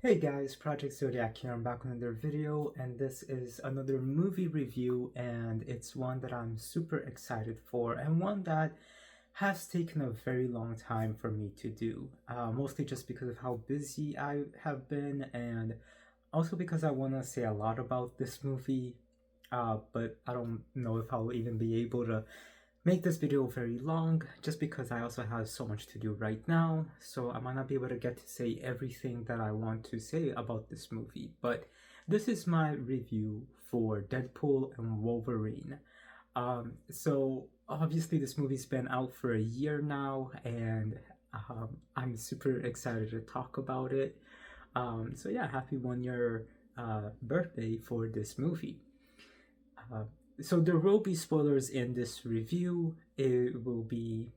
Hey guys, project-zodiac here. I'm back with another video, and this is another movie review, and it's one that I'm super excited for, and one that has taken a very long time for me to do. Mostly just because of how busy I have been, and also because I want to say a lot about this movie, but I don't know if I'll even be able to make this video very long just because I also have so much to do right now, so I might not be able to get to say everything that I want to say about this movie. But this is my review for Deadpool and Wolverine. So obviously this movie's been out for a year now, and I'm super excited to talk about it. So yeah, happy 1 year birthday for this movie. Uh, so there will be spoilers in this review. It will be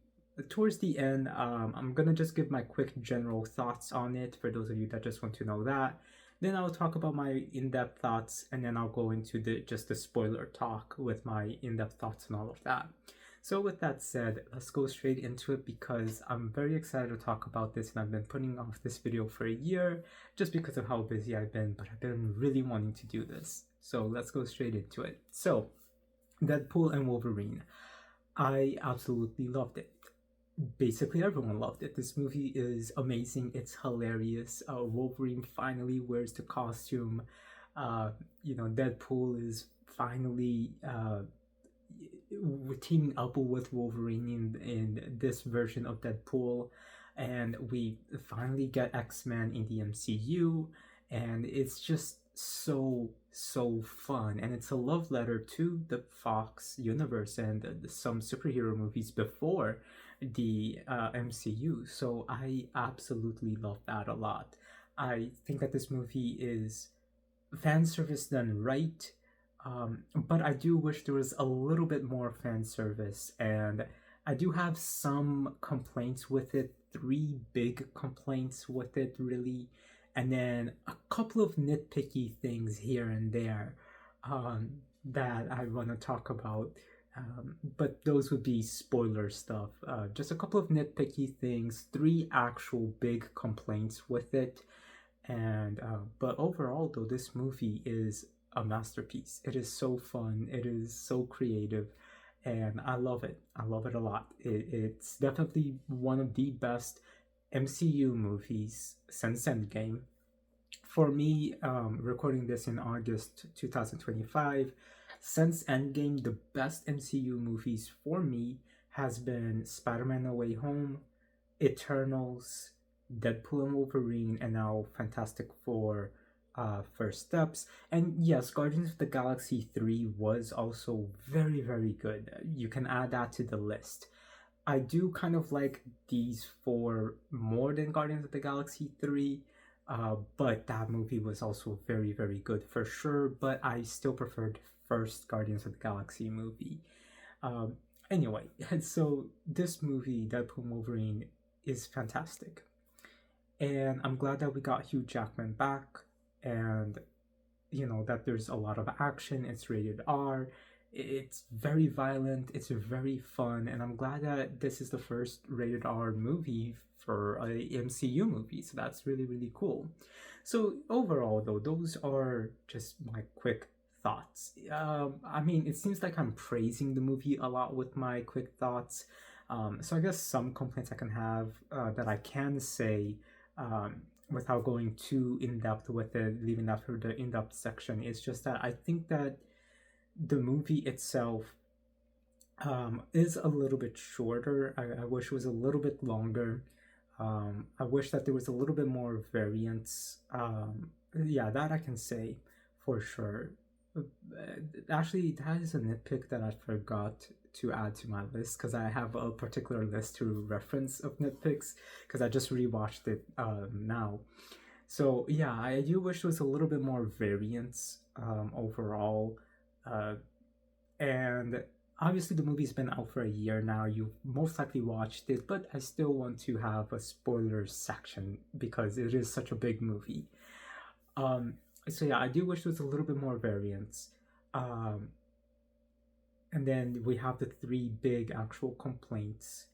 towards the end. I'm gonna just give my quick general thoughts on it for those of you that just want to know that. Then I'll talk about my in-depth thoughts, and then I'll go into the spoiler talk with my in-depth thoughts and all of that. So with that said, let's go straight into it because I'm very excited to talk about this, and I've been putting off this video for a year just because of how busy I've been, but I've been really wanting to do this. So let's go straight into it. So, Deadpool and Wolverine. I absolutely loved it. Basically, everyone loved it. This movie is amazing. It's hilarious. Wolverine finally wears the costume. Deadpool is finally teaming up with Wolverine in this version of Deadpool, and we finally get X-Men in the MCU, and it's just so fun, and it's a love letter to the Fox universe and some superhero movies before the MCU. So I absolutely love that a lot. I think that this movie is fan service done right, but I do wish there was a little bit more fan service, and I do have some complaints with it. Three big complaints with it, really, and then a couple of nitpicky things here and there that I want to talk about. But those would be spoiler stuff. Just a couple of nitpicky things, three actual big complaints with it. And but overall, though, this movie is a masterpiece. It is so fun. It is so creative, and I love it. I love it a lot. It's definitely one of the best MCU movies since Endgame. For me, recording this in August 2025, since Endgame, the best MCU movies for me has been Spider-Man No Way Home, Eternals, Deadpool and Wolverine, and now Fantastic Four First Steps. And yes, Guardians of the Galaxy 3 was also very good. You can add that to the list. I do kind of like these four more than Guardians of the Galaxy 3, but that movie was also very good for sure, but I still preferred first Guardians of the Galaxy movie. Anyway, so this movie, Deadpool and Wolverine, is fantastic. And I'm glad that we got Hugh Jackman back, and that there's a lot of action. It's rated R. It's very violent. It's very fun, and I'm glad that this is the first rated R movie for a MCU movie. So that's really cool. So overall, though, those are just my quick thoughts. I mean, it seems like I'm praising the movie a lot with my quick thoughts. So I guess some complaints I can have that I can say without going too in-depth with it, leaving that for the in-depth section, is just that I think that the movie itself is a little bit shorter. I wish it was a little bit longer. I wish that there was a little bit more variance. Yeah, that I can say for sure. Actually, that is a nitpick that I forgot to add to my list, because I have a particular list to reference of nitpicks because I just rewatched it now. So yeah, I do wish there was a little bit more variance overall. And obviously the movie's been out for a year now. You've most likely watched it, but I still want to have a spoiler section because it is such a big movie. So yeah, I do wish there was a little bit more variance. And then we have the three big actual complaints.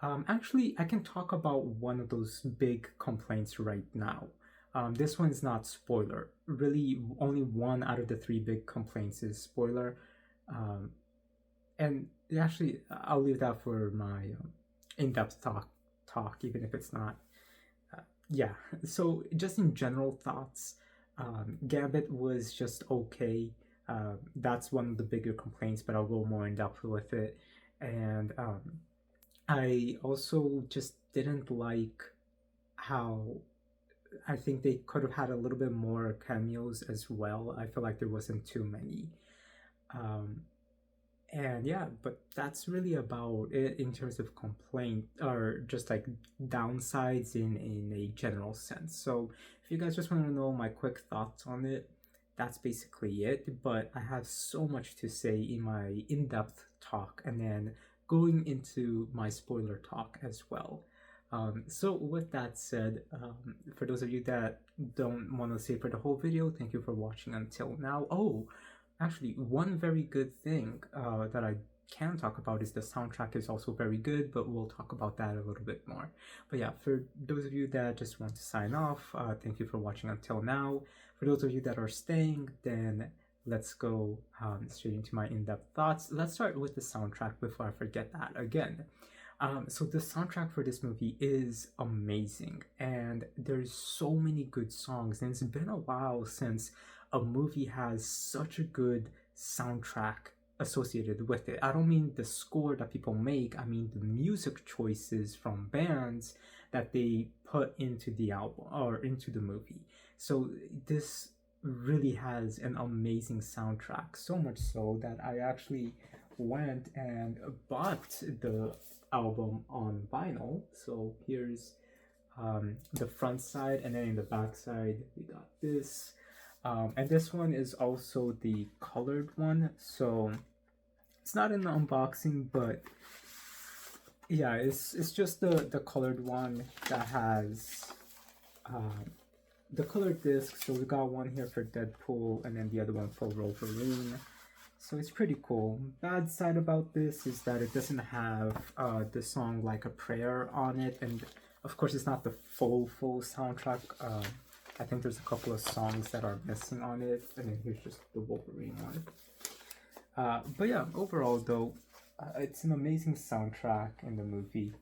Actually, I can talk about one of those big complaints right now. This one is not spoiler. Really, only one out of the three big complaints is spoiler. Um, and actually, I'll leave that for my in-depth talk, even if it's not. Yeah. So, just in general thoughts, Gambit was just okay. That's one of the bigger complaints, but I'll go more in depth with it. And I also just didn't like how I think they could have had a little bit more cameos as well. I feel like there wasn't too many. Um, and yeah, but that's really about it in terms of complaint or just like downsides in a general sense. So if you guys just want to know my quick thoughts on it, that's basically it. But I have so much to say in my in-depth talk and then going into my spoiler talk as well. So with that said, for those of you that don't want to stay for the whole video, thank you for watching until now. Oh, actually, one very good thing that I can talk about is the soundtrack is also very good, but we'll talk about that a little bit more. But yeah, for those of you that just want to sign off, thank you for watching until now. For those of you that are staying, then let's go straight into my in-depth thoughts. Let's start with the soundtrack before I forget that again. So the soundtrack for this movie is amazing, and there's so many good songs, and it's been a while since a movie has such a good soundtrack associated with it. I don't mean the score that people make, I mean the music choices from bands that they put into the album or into the movie. So this really has an amazing soundtrack, so much so that I actually went and bought the album on vinyl. So here's the front side, and then in the back side we got this. And this one is also the colored one, so it's not in the unboxing, but yeah, it's just the colored one that has the colored disc. So we got one here for Deadpool and then the other one for Wolverine. So it's pretty cool. Bad side about this is that it doesn't have the song Like a Prayer on it, and of course it's not the full soundtrack. I think there's a couple of songs that are missing on it, and then here's just the Wolverine one. But yeah, overall though, it's an amazing soundtrack in the movie.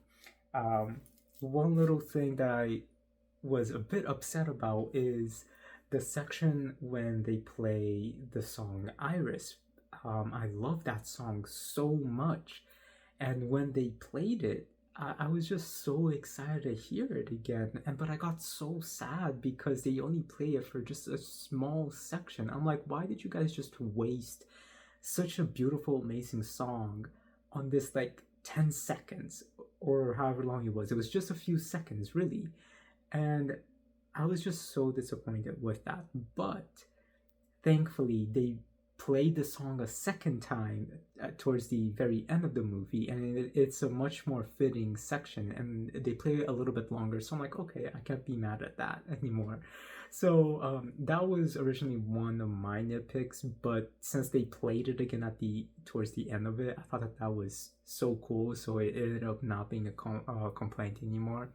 One little thing that I was a bit upset about is the section when they play the song Iris. I love that song so much, and when they played it, I was just so excited to hear it again. But I got so sad because they only play it for just a small section. I'm like, why did you guys just waste such a beautiful, amazing song on this like 10 seconds or however long it was? It was just a few seconds, really. And I was just so disappointed with that. But thankfully, they played the song a second time towards the very end of the movie, and it's a much more fitting section, and they play it a little bit longer. So I'm like, okay, I can't be mad at that anymore. So that was originally one of my nitpicks, but since they played it again at the towards the end of it, I thought that that was so cool. So it ended up not being a complaint anymore.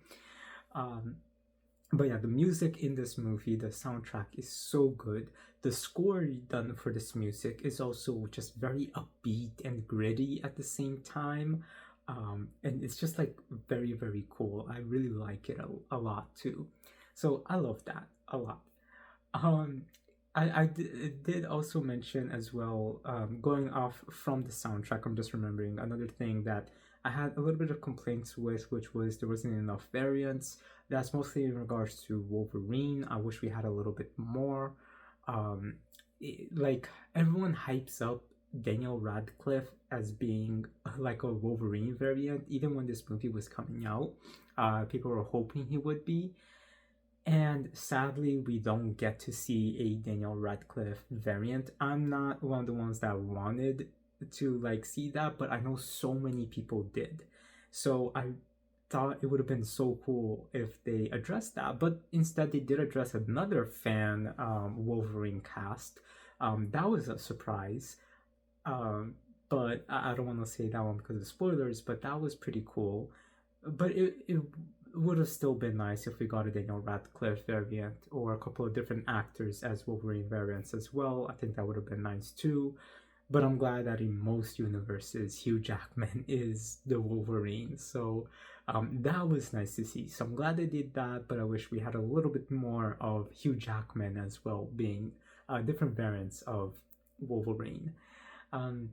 But yeah, the music in this movie, the soundtrack is so good. The score done for this music is also just very upbeat and gritty at the same time. And it's just like very, very cool. I really like it a lot too. So I love that a lot. Um, did also mention as well, going off from the soundtrack, I'm just remembering another thing that I had a little bit of complaints with, which was there wasn't enough variants. That's mostly in regards to Wolverine. I wish we had a little bit more. Like everyone hypes up Daniel Radcliffe as being like a Wolverine variant, even when this movie was coming out. People were hoping he would be. And sadly, we don't get to see a Daniel Radcliffe variant. I'm not one of the ones that wanted to like see that, but I know so many people did. So I thought it would have been so cool if they addressed that, but instead they did address another fan Wolverine cast. That was a surprise. But I don't want to say that one because of spoilers, but that was pretty cool. But it would have still been nice if we got a Daniel Radcliffe variant or a couple of different actors as Wolverine variants as well. I think that would have been nice too. But I'm glad that in most universes, Hugh Jackman is the Wolverine. So that was nice to see. So I'm glad they did that, but I wish we had a little bit more of Hugh Jackman as well, being different variants of Wolverine. Um,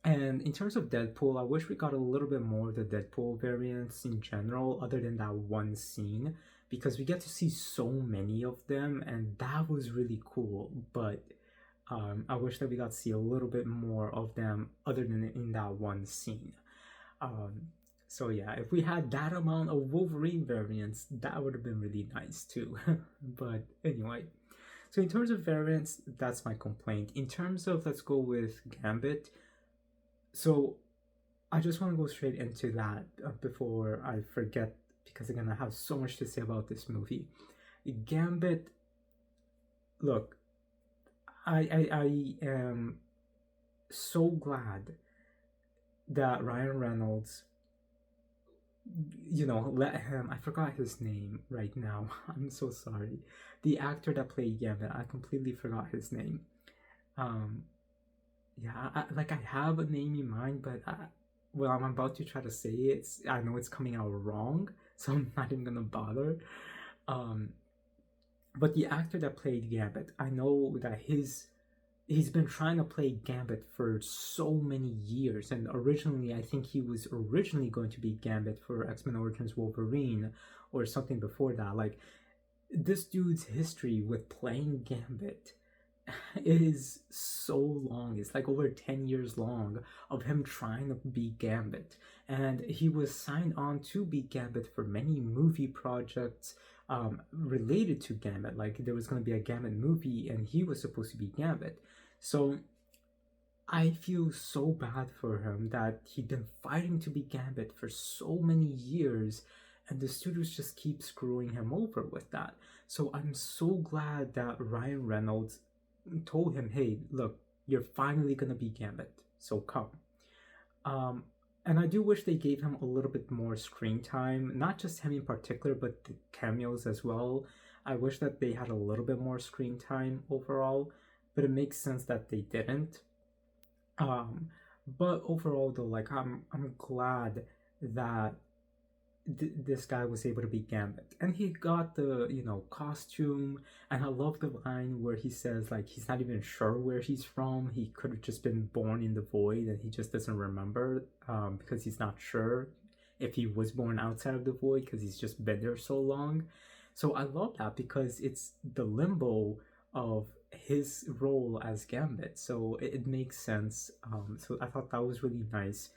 and in terms of Deadpool, I wish we got a little bit more of the Deadpool variants in general, other than that one scene, because we get to see so many of them, and that was really cool. But I wish that we got to see a little bit more of them, other than in that one scene. Um, so yeah, if we had that amount of Wolverine variants, that would have been really nice too. But anyway, so in terms of variants, that's my complaint. In terms of, let's go with Gambit. So I just want to go straight into that before I forget, because again, I have so much to say about this movie. Gambit, look, I am so glad that Ryan Reynolds, let him. I forgot his name right now. I'm so sorry. The actor that played Gambit, I completely forgot his name. Um, yeah, like I have a name in mind, but well, I'm about to try to say it. I know it's coming out wrong, so I'm not even gonna bother. Um, but the actor that played Gambit, I know that he's been trying to play Gambit for so many years, and originally I think he was originally going to be Gambit for X-Men Origins Wolverine or something before that. Like, this dude's history with playing Gambit is so long. It's like over 10 years long of him trying to be Gambit. And he was signed on to be Gambit for many movie projects related to Gambit. Like, there was going to be a Gambit movie and he was supposed to be Gambit. So I feel so bad for him that he'd been fighting to be Gambit for so many years, and the studios just keep screwing him over with that. So I'm so glad that Ryan Reynolds told him, hey, look, you're finally gonna be Gambit, so come. Um, and I do wish they gave him a little bit more screen time, not just him in particular, but the cameos as well. I wish that they had a little bit more screen time overall, but it makes sense that they didn't. Um, but overall, though, like I'm glad that this guy was able to be Gambit, and he got the costume, and I love the line where he says like he's not even sure where he's from. He could have just been born in the void, and he just doesn't remember because he's not sure if he was born outside of the void because he's just been there so long. So I love that because it's the limbo of his role as Gambit, so it makes sense. So I thought that was really nice.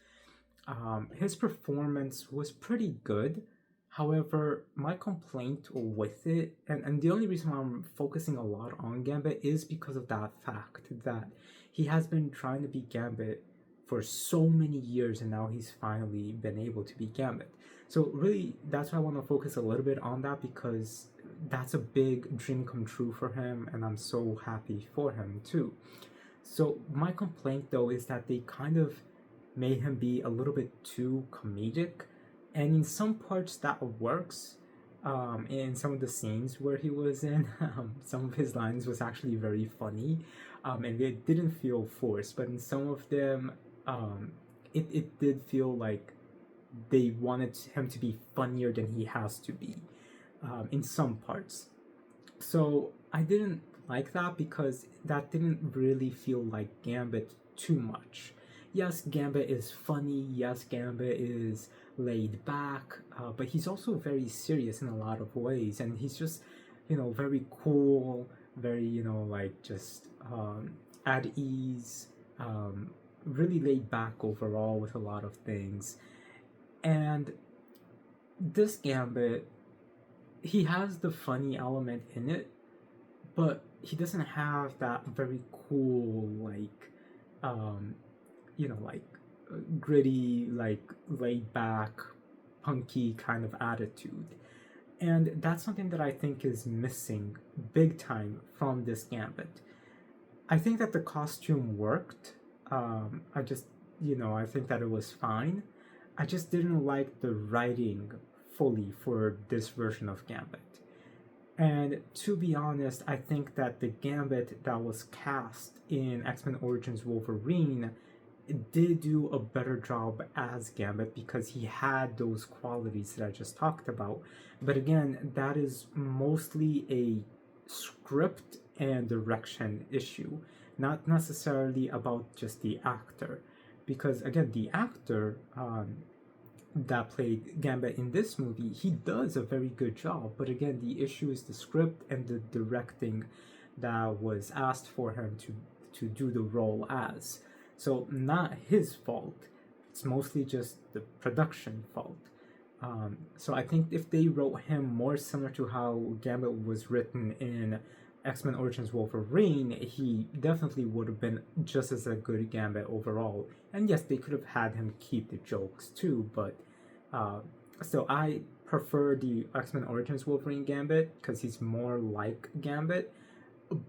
His performance was pretty good. However, my complaint with it, and the only reason why I'm focusing a lot on Gambit is because of that fact that he has been trying to be Gambit for so many years, and now he's finally been able to be Gambit. So really, that's why I want to focus a little bit on that, because that's a big dream come true for him, and I'm so happy for him too. So my complaint though is that they kind of made him be a little bit too comedic, and in some parts that works. In some of the scenes where he was in, some of his lines was actually very funny, and it didn't feel forced. But in some of them, it did feel like they wanted him to be funnier than he has to be in some parts. So I didn't like that because that didn't really feel like Gambit too much. Yes, Gambit is funny. Yes, Gambit is laid back, but he's also very serious in a lot of ways, and he's just, very cool, very, like just at ease, really laid back overall with a lot of things. And this Gambit, he has the funny element in it, but he doesn't have that very cool, like, um, like gritty, like laid back, punky kind of attitude. And that's something that I think is missing big time from this Gambit. I think that the costume worked. I just, I think that it was fine. I just didn't like the writing fully for this version of Gambit. And to be honest, I think that the Gambit that was cast in X-Men Origins Wolverine did do a better job as Gambit because he had those qualities that I just talked about. But again, that is mostly a script and direction issue, not necessarily about just the actor. Because again, the actor that played Gambit in this movie, he does a very good job. But again, the issue is the script and the directing that was asked for him to do the role as. So not his fault. It's mostly just the production fault. So I think if they wrote him more similar to how Gambit was written in X-Men Origins Wolverine, he definitely would have been just as a good Gambit overall. And yes, they could have had him keep the jokes too, but still, I prefer the X-Men Origins Wolverine Gambit because he's more like Gambit.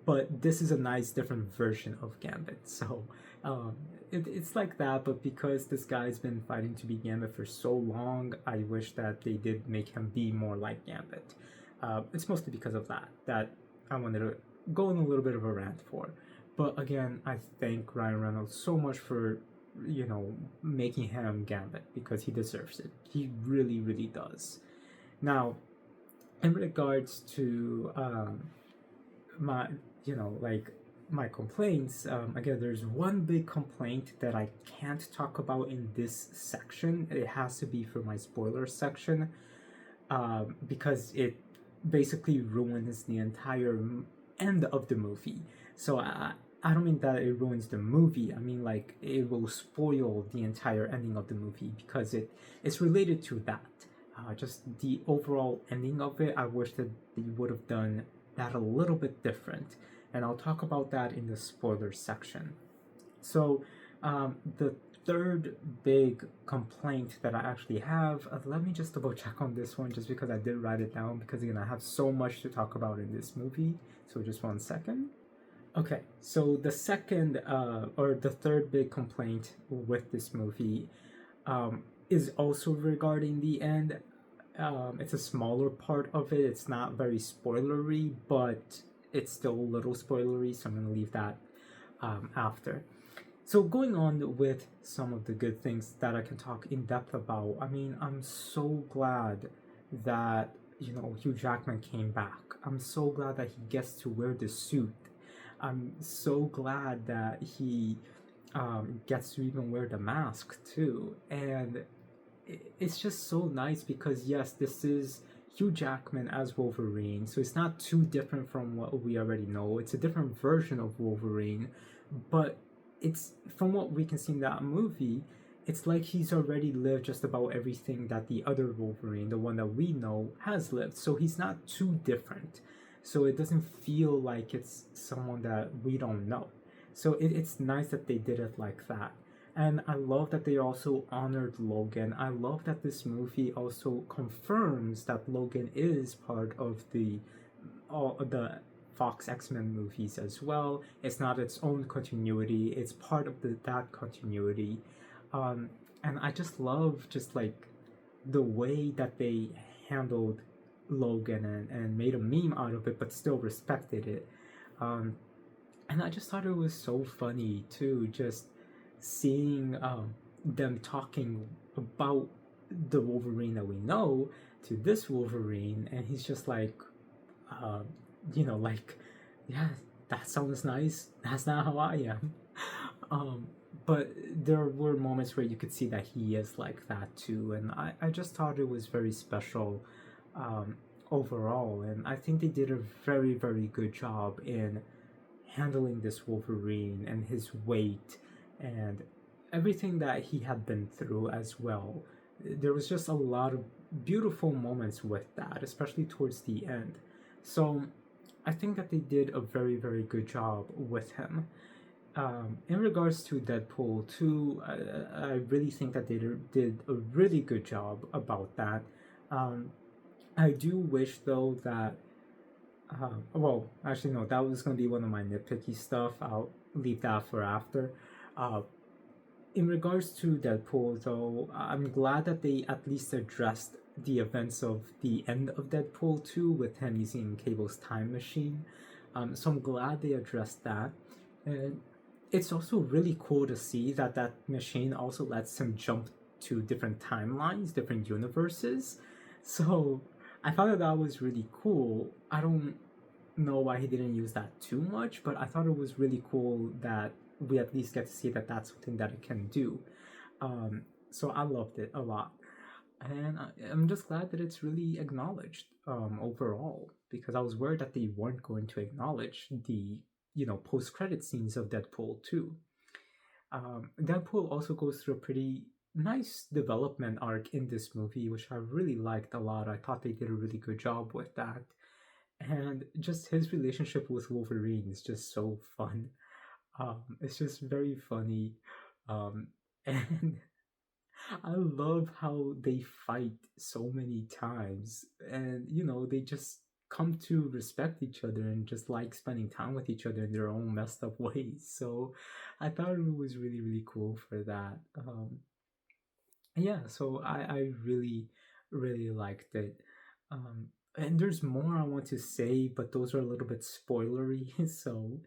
But this is a nice different version of Gambit. So it's like that, but because this guy's been fighting to be Gambit for so long, I wish that they did make him be more like Gambit. It's mostly because of that I wanted to go in a little bit of a rant for. But again, I thank Ryan Reynolds so much for, making him Gambit because he deserves it. He really, really does. Now, in regards to my, my complaints, again, there's one big complaint that I can't talk about in this section. It has to be for my spoiler section because it basically ruins the entire end of the movie. So I don't mean that it ruins the movie. I mean like it will spoil the entire ending of the movie because it's related to that. Just the overall ending of it, I wish that they would have done that a little bit different. And I'll talk about that in the spoiler section. So the third big complaint that I actually have, let me just double check on this one just because I did write it down because again, I have so much to talk about in this movie. So just 1 second. Okay, so the second or the third big complaint with this movie is also regarding the end. It's a smaller part of it. It's not very spoilery, but it's still a little spoilery, so I'm going to leave that after. So going on with some of the good things that I can talk in depth about, I mean, I'm so glad that, Hugh Jackman came back. I'm so glad that he gets to wear the suit. I'm so glad that he gets to even wear the mask too. And it's just so nice because yes, this is Hugh Jackman as Wolverine, so it's not too different from what we already know. It's a different version of Wolverine, but it's from what we can see in that movie, it's like he's already lived just about everything that the other Wolverine, the one that we know, has lived. So he's not too different. So it doesn't feel like it's someone that we don't know. So it's nice that they did it like that. And I love that they also honored Logan. I love that this movie also confirms that Logan is part of all the Fox X-Men movies as well. It's not its own continuity. It's part of that continuity. And I just love the way that they handled Logan and made a meme out of it, but still respected it. And I just thought it was so funny too, just seeing them talking about the Wolverine that we know to this Wolverine, and he's just like, yeah, that sounds nice. That's not how I am. But there were moments where you could see that he is like that too, and I just thought it was very special overall, and I think they did a very, very good job in handling this Wolverine and his weight and everything that he had been through as well. There was just a lot of beautiful moments with that, especially towards the end. So I think that they did a very, very good job with him. In regards to Deadpool 2, I really think that they did a really good job about that. I do wish though that well, actually no, that was going to be one of my nitpicky stuff. I'll leave that for after. In regards to Deadpool though, I'm glad that they at least addressed the events of the end of Deadpool 2 with him using Cable's time machine. So I'm glad they addressed that. And it's also really cool to see that that machine also lets him jump to different timelines, different universes. So I thought that that was really cool. I don't know why he didn't use that too much, but I thought it was really cool that we at least get to see that that's something that it can do. Um, so I loved it a lot, and I'm just glad that it's really acknowledged overall, because I was worried that they weren't going to acknowledge the post credit scenes of Deadpool 2. Deadpool also goes through a pretty nice development arc in this movie, which I really liked a lot. I thought they did a really good job with that. And just his relationship with Wolverine is just so fun. It's just very funny. And I love how they fight so many times, and they just come to respect each other and just like spending time with each other in their own messed up ways. So I thought it was really, really cool for that. Yeah, so I really, really liked it. And there's more I want to say, but those are a little bit spoilery. So,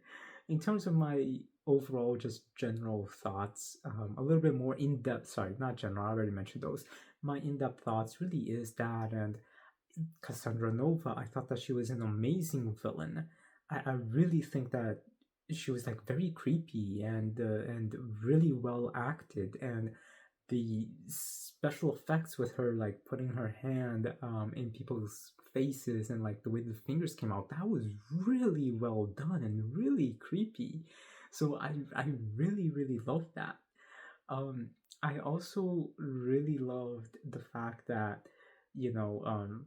in terms of my overall, just general thoughts, a little bit more in depth. Sorry, not general. I already mentioned those. My in depth thoughts really is that, and Cassandra Nova, I thought that she was an amazing villain. I really think that she was like very creepy and really well acted, and the special effects with her like putting her hand in people's faces and like the way the fingers came out, that was really well done and really creepy. So I really, really loved that. um I also really loved the fact that you know um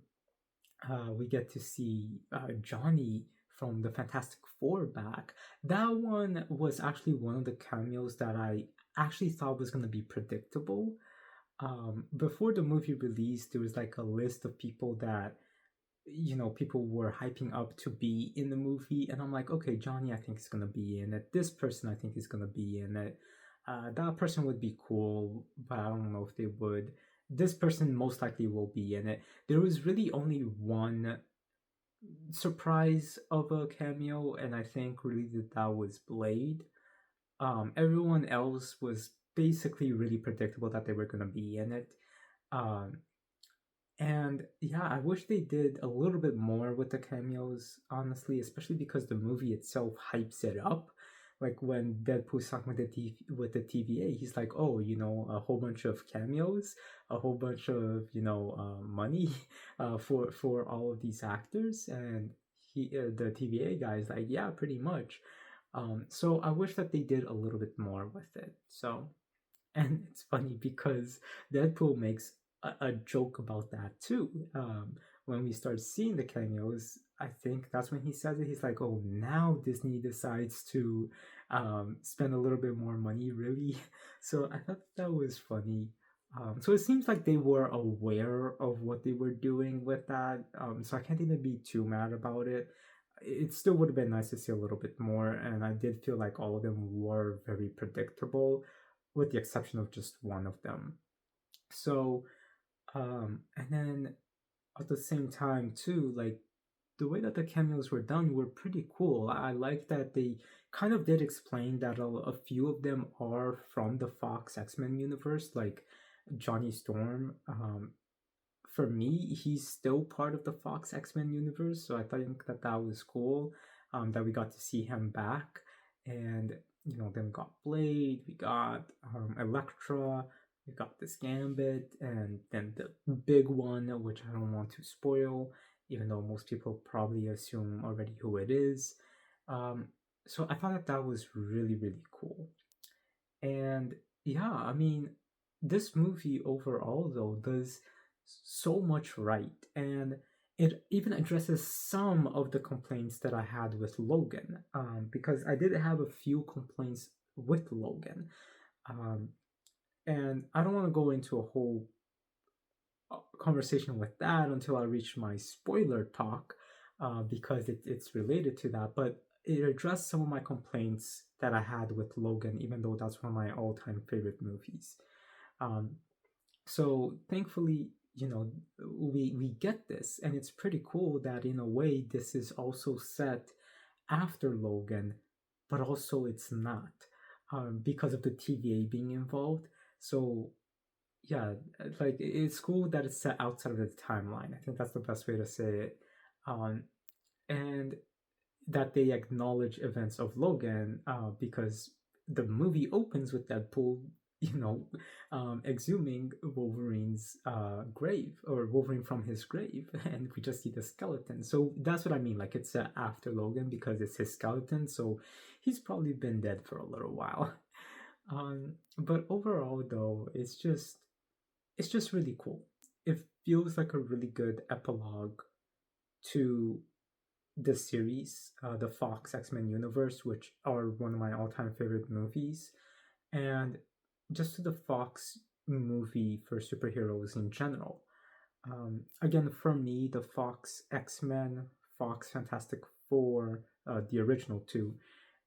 we get to see Johnny from the Fantastic Four back. That one was actually one of the cameos that I actually thought was going to be predictable. Before the movie released, there was like a list of people that people were hyping up to be in the movie, and I'm like, okay, Johnny I think is going to be in it, this person I think is going to be in it, that person would be cool, but I don't know if they would, this person most likely will be in it. There was really only one surprise of a cameo, and I think really that was Blade. Everyone else was basically really predictable that they were going to be in it. um and yeah, I wish they did a little bit more with the cameos, honestly, especially because the movie itself hypes it up. Like when Deadpool's talking with the TVA, he's like, "Oh, a whole bunch of cameos, a whole bunch of money, for all of these actors," and the TVA guy is like, "Yeah, pretty much." So I wish that they did a little bit more with it. So, and it's funny because Deadpool makes a joke about that too. When we start seeing the cameos, I think that's when he says it. He's like, "Oh, now Disney decides to spend a little bit more money, really." So I thought that was funny. So it seems like they were aware of what they were doing with that. So I can't even be too mad about it. It still would have been nice to see a little bit more, and I did feel like all of them were very predictable, with the exception of just one of them. So, and then at the same time too, like the way that the cameos were done were pretty cool. I like that they kind of did explain that a few of them are from the Fox X-Men universe, like Johnny Storm. For me, he's still part of the Fox X-Men universe, so I think that that was cool. That we got to see him back, and then we got Blade, we got Elektra, we got this Gambit, and then the big one, which I don't want to spoil, even though most people probably assume already who it is. Um, so I thought that that was really, really cool. And yeah, I mean, this movie overall, though, does so much right. And it even addresses some of the complaints that I had with Logan, because I did have a few complaints with Logan. Um, and I don't want to go into a whole conversation with that until I reach my spoiler talk, because it's related to that. But it addressed some of my complaints that I had with Logan, even though that's one of my all time favorite movies. Um, so thankfully, you know, we get this, and it's pretty cool that in a way this is also set after Logan, but also it's not, because of the TVA being involved. So yeah, like it's cool that it's set outside of the timeline. I think that's the best way to say it. Um, and that they acknowledge events of Logan, because the movie opens with Deadpool, you know, exhuming Wolverine's grave, or Wolverine from his grave, and we just see the skeleton. So that's what I mean. Like it's after Logan because it's his skeleton, so he's probably been dead for a little while. But overall, though, it's just really cool. It feels like a really good epilogue to the series, the Fox X-Men universe, which are one of my all-time favorite movies, and just to the Fox movie for superheroes in general. Again, for me, the Fox X-Men, Fox Fantastic Four, the original two,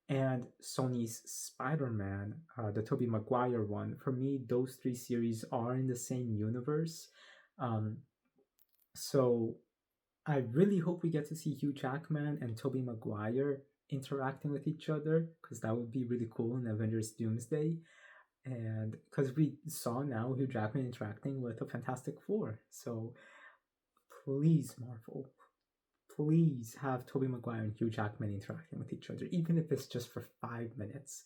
and Sony's Spider-Man, the Tobey Maguire one. For me, those three series are in the same universe. Um, so I really hope we get to see Hugh Jackman and Tobey Maguire interacting with each other, because that would be really cool in Avengers Doomsday. And because we saw now Hugh Jackman interacting with the Fantastic Four. So please, Marvel, please have Tobey Maguire and Hugh Jackman interacting with each other, even if it's just for 5 minutes.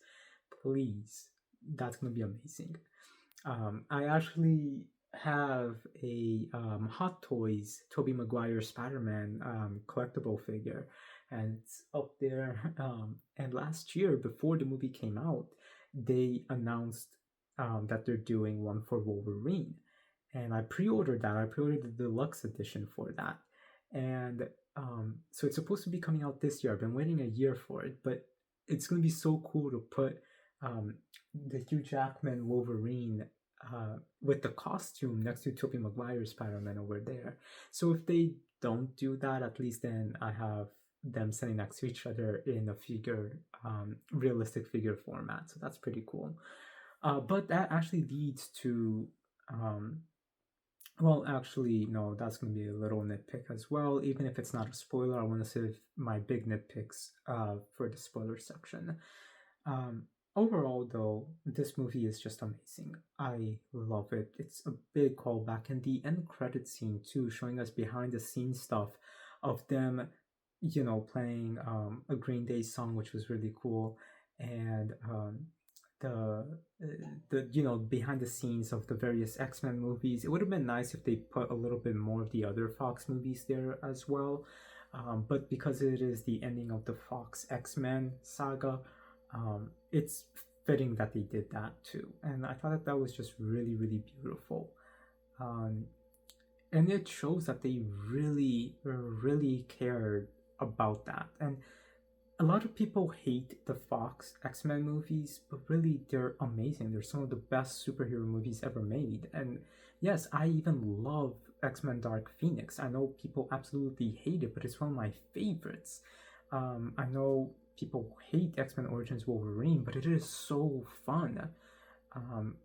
Please. That's going to be amazing. I actually have a Hot Toys Tobey Maguire Spider-Man collectible figure, and it's up there. And last year, before the movie came out, they announced that they're doing one for Wolverine, and I pre-ordered that. I pre-ordered the deluxe edition for that, and so it's supposed to be coming out this year. I've been waiting a year for it, but it's going to be so cool to put um, the Hugh Jackman Wolverine with the costume next to Tobey Maguire Spider-Man over there. So if they don't do that, at least then I have them sitting next to each other in a figure, realistic figure format. So that's pretty cool. But that actually leads to, well, actually, no, that's going to be a little nitpick as well. Even if it's not a spoiler, I want to save my big nitpicks for the spoiler section. Um, Overall, though, this movie is just amazing. I love it. It's a big callback, and the end credit scene too, showing us behind the scenes stuff of them, playing a Green Day song, which was really cool, and the behind the scenes of the various X-Men movies. It would have been nice if they put a little bit more of the other Fox movies there as well. But because it is the ending of the Fox X-Men saga, it's fitting that they did that too. And I thought that was just really, really beautiful. Um, and it shows that they really, really cared about that. And a lot of people hate the Fox X-Men movies, but really they're amazing. They're some of the best superhero movies ever made. And yes, I even love X-Men Dark Phoenix. I know people absolutely hate it, but it's one of my favorites. I know people hate X-Men Origins Wolverine, but it is so fun. Um,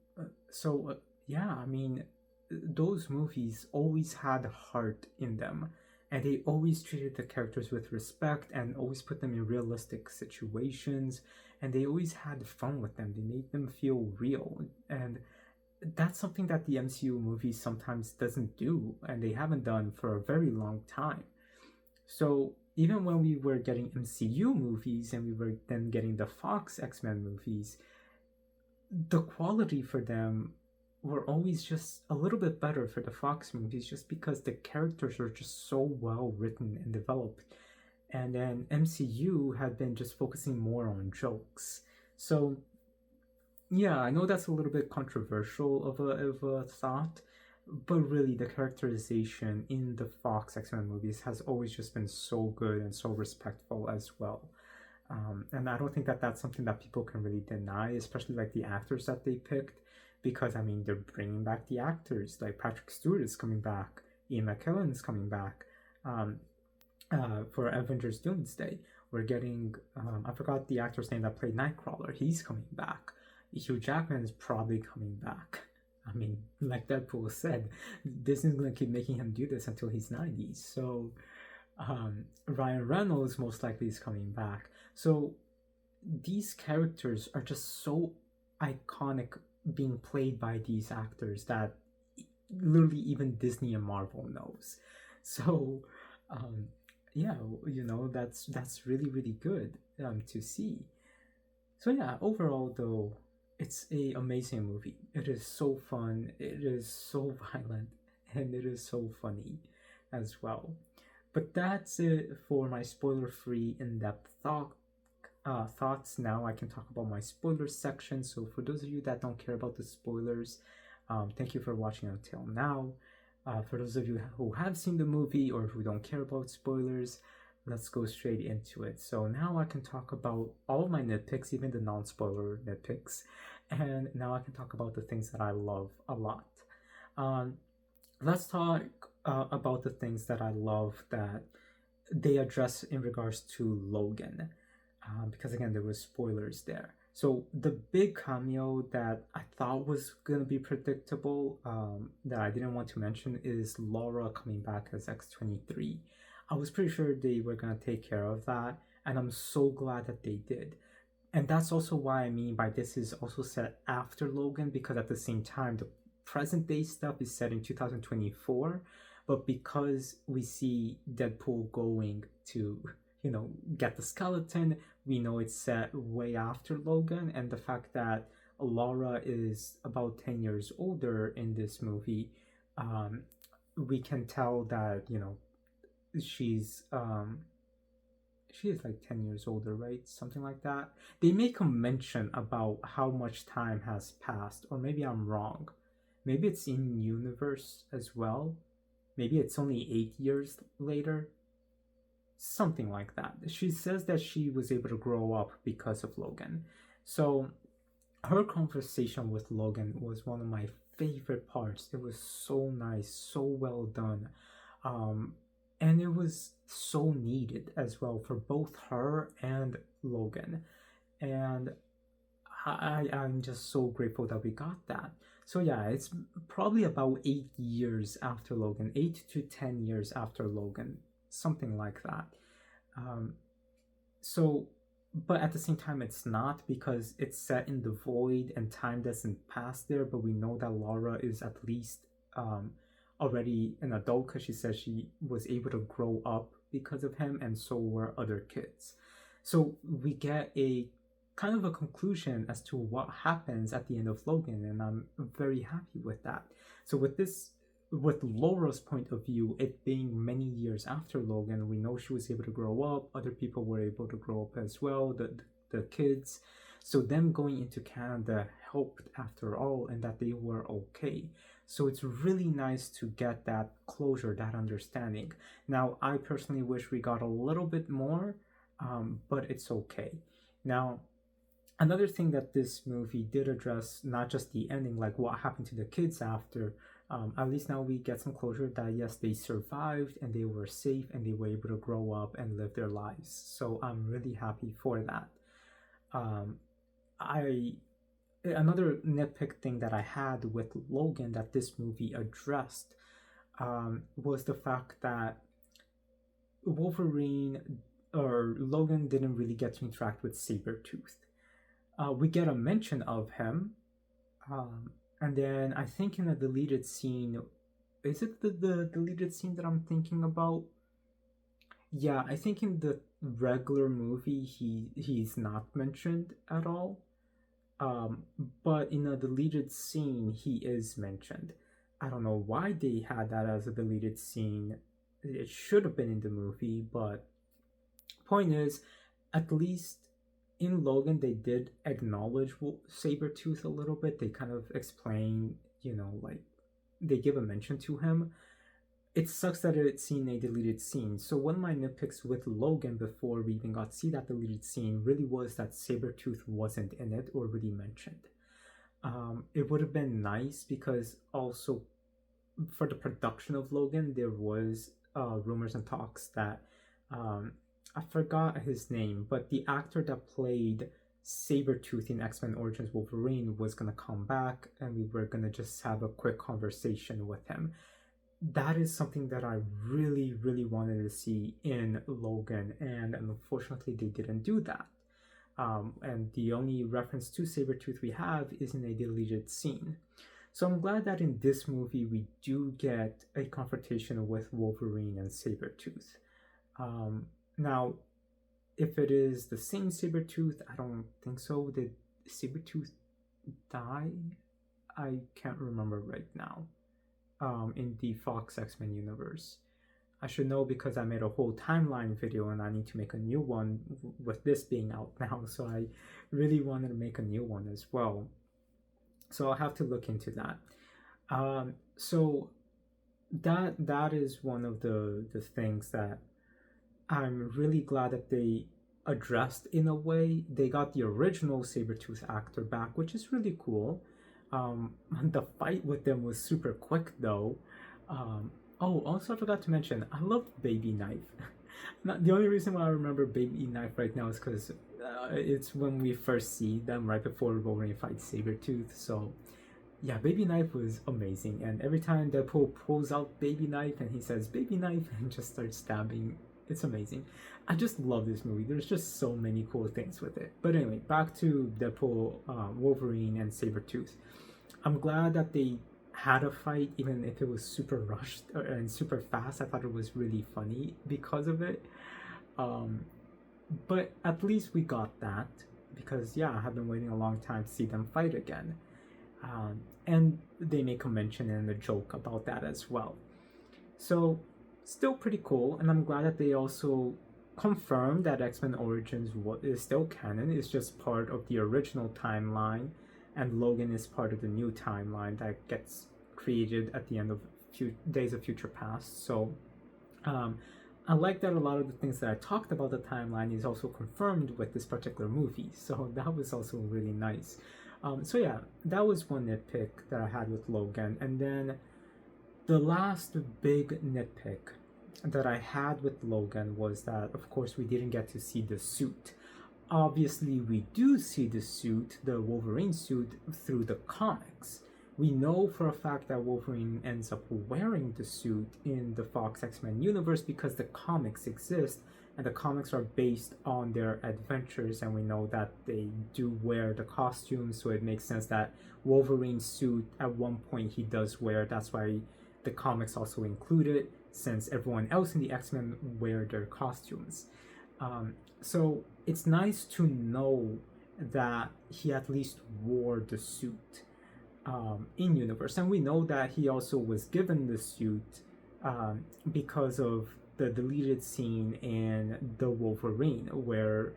yeah, I mean, those movies always had heart in them, and they always treated the characters with respect and always put them in realistic situations, and they always had fun with them. They made them feel real, and that's something that the MCU movies sometimes doesn't do, and they haven't done for a very long time. So even when we were getting MCU movies and we were then getting the Fox X-Men movies, the quality for them were always just a little bit better for the Fox movies, just because the characters are just so well written and developed. And then MCU had been just focusing more on jokes. So yeah, I know that's a little bit controversial of a thought, but really the characterization in the Fox X-Men movies has always just been so good and so respectful as well. And I don't think that that's something that people can really deny, especially like the actors that they picked, because I mean they're bringing back the actors. Like Patrick Stewart is coming back, Ian McKellen is coming back, for Avengers Doomsday. We're getting I forgot the actor's name that played Nightcrawler. He's coming back. Hugh Jackman is probably coming back. I mean, like Deadpool said, Disney's gonna keep making him do this until he's 90. So Ryan Reynolds most likely is coming back. So these characters are just so iconic being played by these actors that literally even Disney and Marvel knows. So um, yeah, that's really really good to see. So yeah, overall though, it's a amazing movie. It is so fun. It is so violent, and it is so funny, as well. But that's it for my spoiler-free, in-depth thoughts. Now I can talk about my spoilers section. So for those of you that don't care about the spoilers, thank you for watching until now. For those of you who have seen the movie or who don't care about spoilers, let's go straight into it. So now I can talk about all of my nitpicks, even the non-spoiler nitpicks, and now I can talk about the things that I love a lot. Um, let's talk about the things that I love that they address in regards to Logan, because again there was spoilers there. So the big cameo that I thought was gonna be predictable, that I didn't want to mention, is Laura coming back as X-23. I was pretty sure they were gonna take care of that, and I'm so glad that they did. And that's also why I mean by this is also set after Logan, because at the same time the present day stuff is set in 2024, but because we see Deadpool going to, get the skeleton, we know it's set way after Logan, and the fact that Laura is about 10 years older in this movie, um, we can tell that, she's she is like 10 years older, right? Something like that. They make a mention about how much time has passed, or maybe I'm wrong. Maybe it's in universe as well. Maybe it's only 8 years later. Something like that. She says that she was able to grow up because of Logan. So her conversation with Logan was one of my favorite parts. It was so nice, so well done. Um, and it was so needed as well for both her and Logan. And I'm just so grateful that we got that. So yeah, it's probably about 8 years after Logan, 8 to 10 years after Logan, something like that. Um, so, but at the same time, it's not, because it's set in the void and time doesn't pass there. But we know that Laura is at least already an adult, because she says she was able to grow up because of him, and so were other kids. So we get a kind of a conclusion as to what happens at the end of Logan, and I'm very happy with that. So with Laura's point of view, it being many years after Logan, we know she was able to grow up. Other people were able to grow up as well, the kids. So them going into Canada helped after all, and that they were okay. So it's really nice to get that closure, that understanding. Now, I personally wish we got a little bit more, but it's okay. Now, another thing that this movie did address, not just the ending, like what happened to the kids after, at least now we get some closure that yes, they survived and they were safe and they were able to grow up and live their lives. So I'm really happy for that. Um, I Another nitpick thing that I had with Logan that this movie addressed, was the fact that Wolverine or Logan didn't really get to interact with Sabretooth. We get a mention of him, and then I think in a deleted scene, is it the deleted scene that I'm thinking about? Yeah, I think in the regular movie he's not mentioned at all. Um, but in a deleted scene he is mentioned. I don't know why they had that as a deleted scene. It should have been in the movie, but point is, at least in Logan, they did acknowledge Sabretooth a little bit. They kind of explain, like they give a mention to him. It sucks that it's in a deleted scene. So one of my nitpicks with Logan before we even got to see that deleted scene really was that Sabretooth wasn't in it or really mentioned. It would have been nice, because also for the production of Logan, there was rumors and talks that I forgot his name, but the actor that played Sabretooth in X-Men Origins Wolverine was going to come back and we were going to just have a quick conversation with him. That is something that I really, really wanted to see in Logan, and unfortunately they didn't do that. And the only reference to Sabretooth we have is in a deleted scene. So I'm glad that in this movie we do get a confrontation with Wolverine and Sabretooth. Now, if it is the same Sabretooth, I don't think so. Did Sabretooth die? I can't remember right now. In the Fox X-Men universe. I should know because I made a whole timeline video and I need to make a new one with this being out now, so I really wanted to make a new one as well. So I'll have to look into that. So that is one of the things that I'm really glad that they addressed in a way. They got the original Sabretooth actor back, which is really cool. The fight with them was super quick though. Oh, also I forgot to mention, I loved Baby Knife. The only reason why I remember Baby Knife right now is because it's when we first see them right before Wolverine fights Sabretooth. So yeah, Baby Knife was amazing. And every time Deadpool pulls out Baby Knife and he says Baby Knife and just starts stabbing, it's amazing. I just love this movie. There's just so many cool things with it. But anyway, back to Deadpool, Wolverine, and Sabretooth. I'm glad that they had a fight, even if it was super rushed and super fast. I thought it was really funny because of it. But at least we got that, because yeah, I have been waiting a long time to see them fight again. And they make a mention and a joke about that as well. So still pretty cool, and I'm glad that they also confirmed that X-Men Origins is still canon. It's just part of the original timeline, and Logan is part of the new timeline that gets created at the end of Days of Future Past. So I like that a lot of the things that I talked about the timeline is also confirmed with this particular movie. So that was also really nice. So yeah, that was one nitpick that I had with Logan. And then the last big nitpick that I had with Logan was that, of course, we didn't get to see the suit. Obviously, we do see the suit, the Wolverine suit, through the comics. We know for a fact that Wolverine ends up wearing the suit in the Fox X-Men universe because the comics exist, and the comics are based on their adventures, and we know that they do wear the costumes, so it makes sense that Wolverine's suit, at one point, he does wear. That's why the comics also include it, since everyone else in the X-Men wear their costumes. So it's nice to know that he at least wore the suit in universe, and we know that he also was given the suit because of the deleted scene in The Wolverine where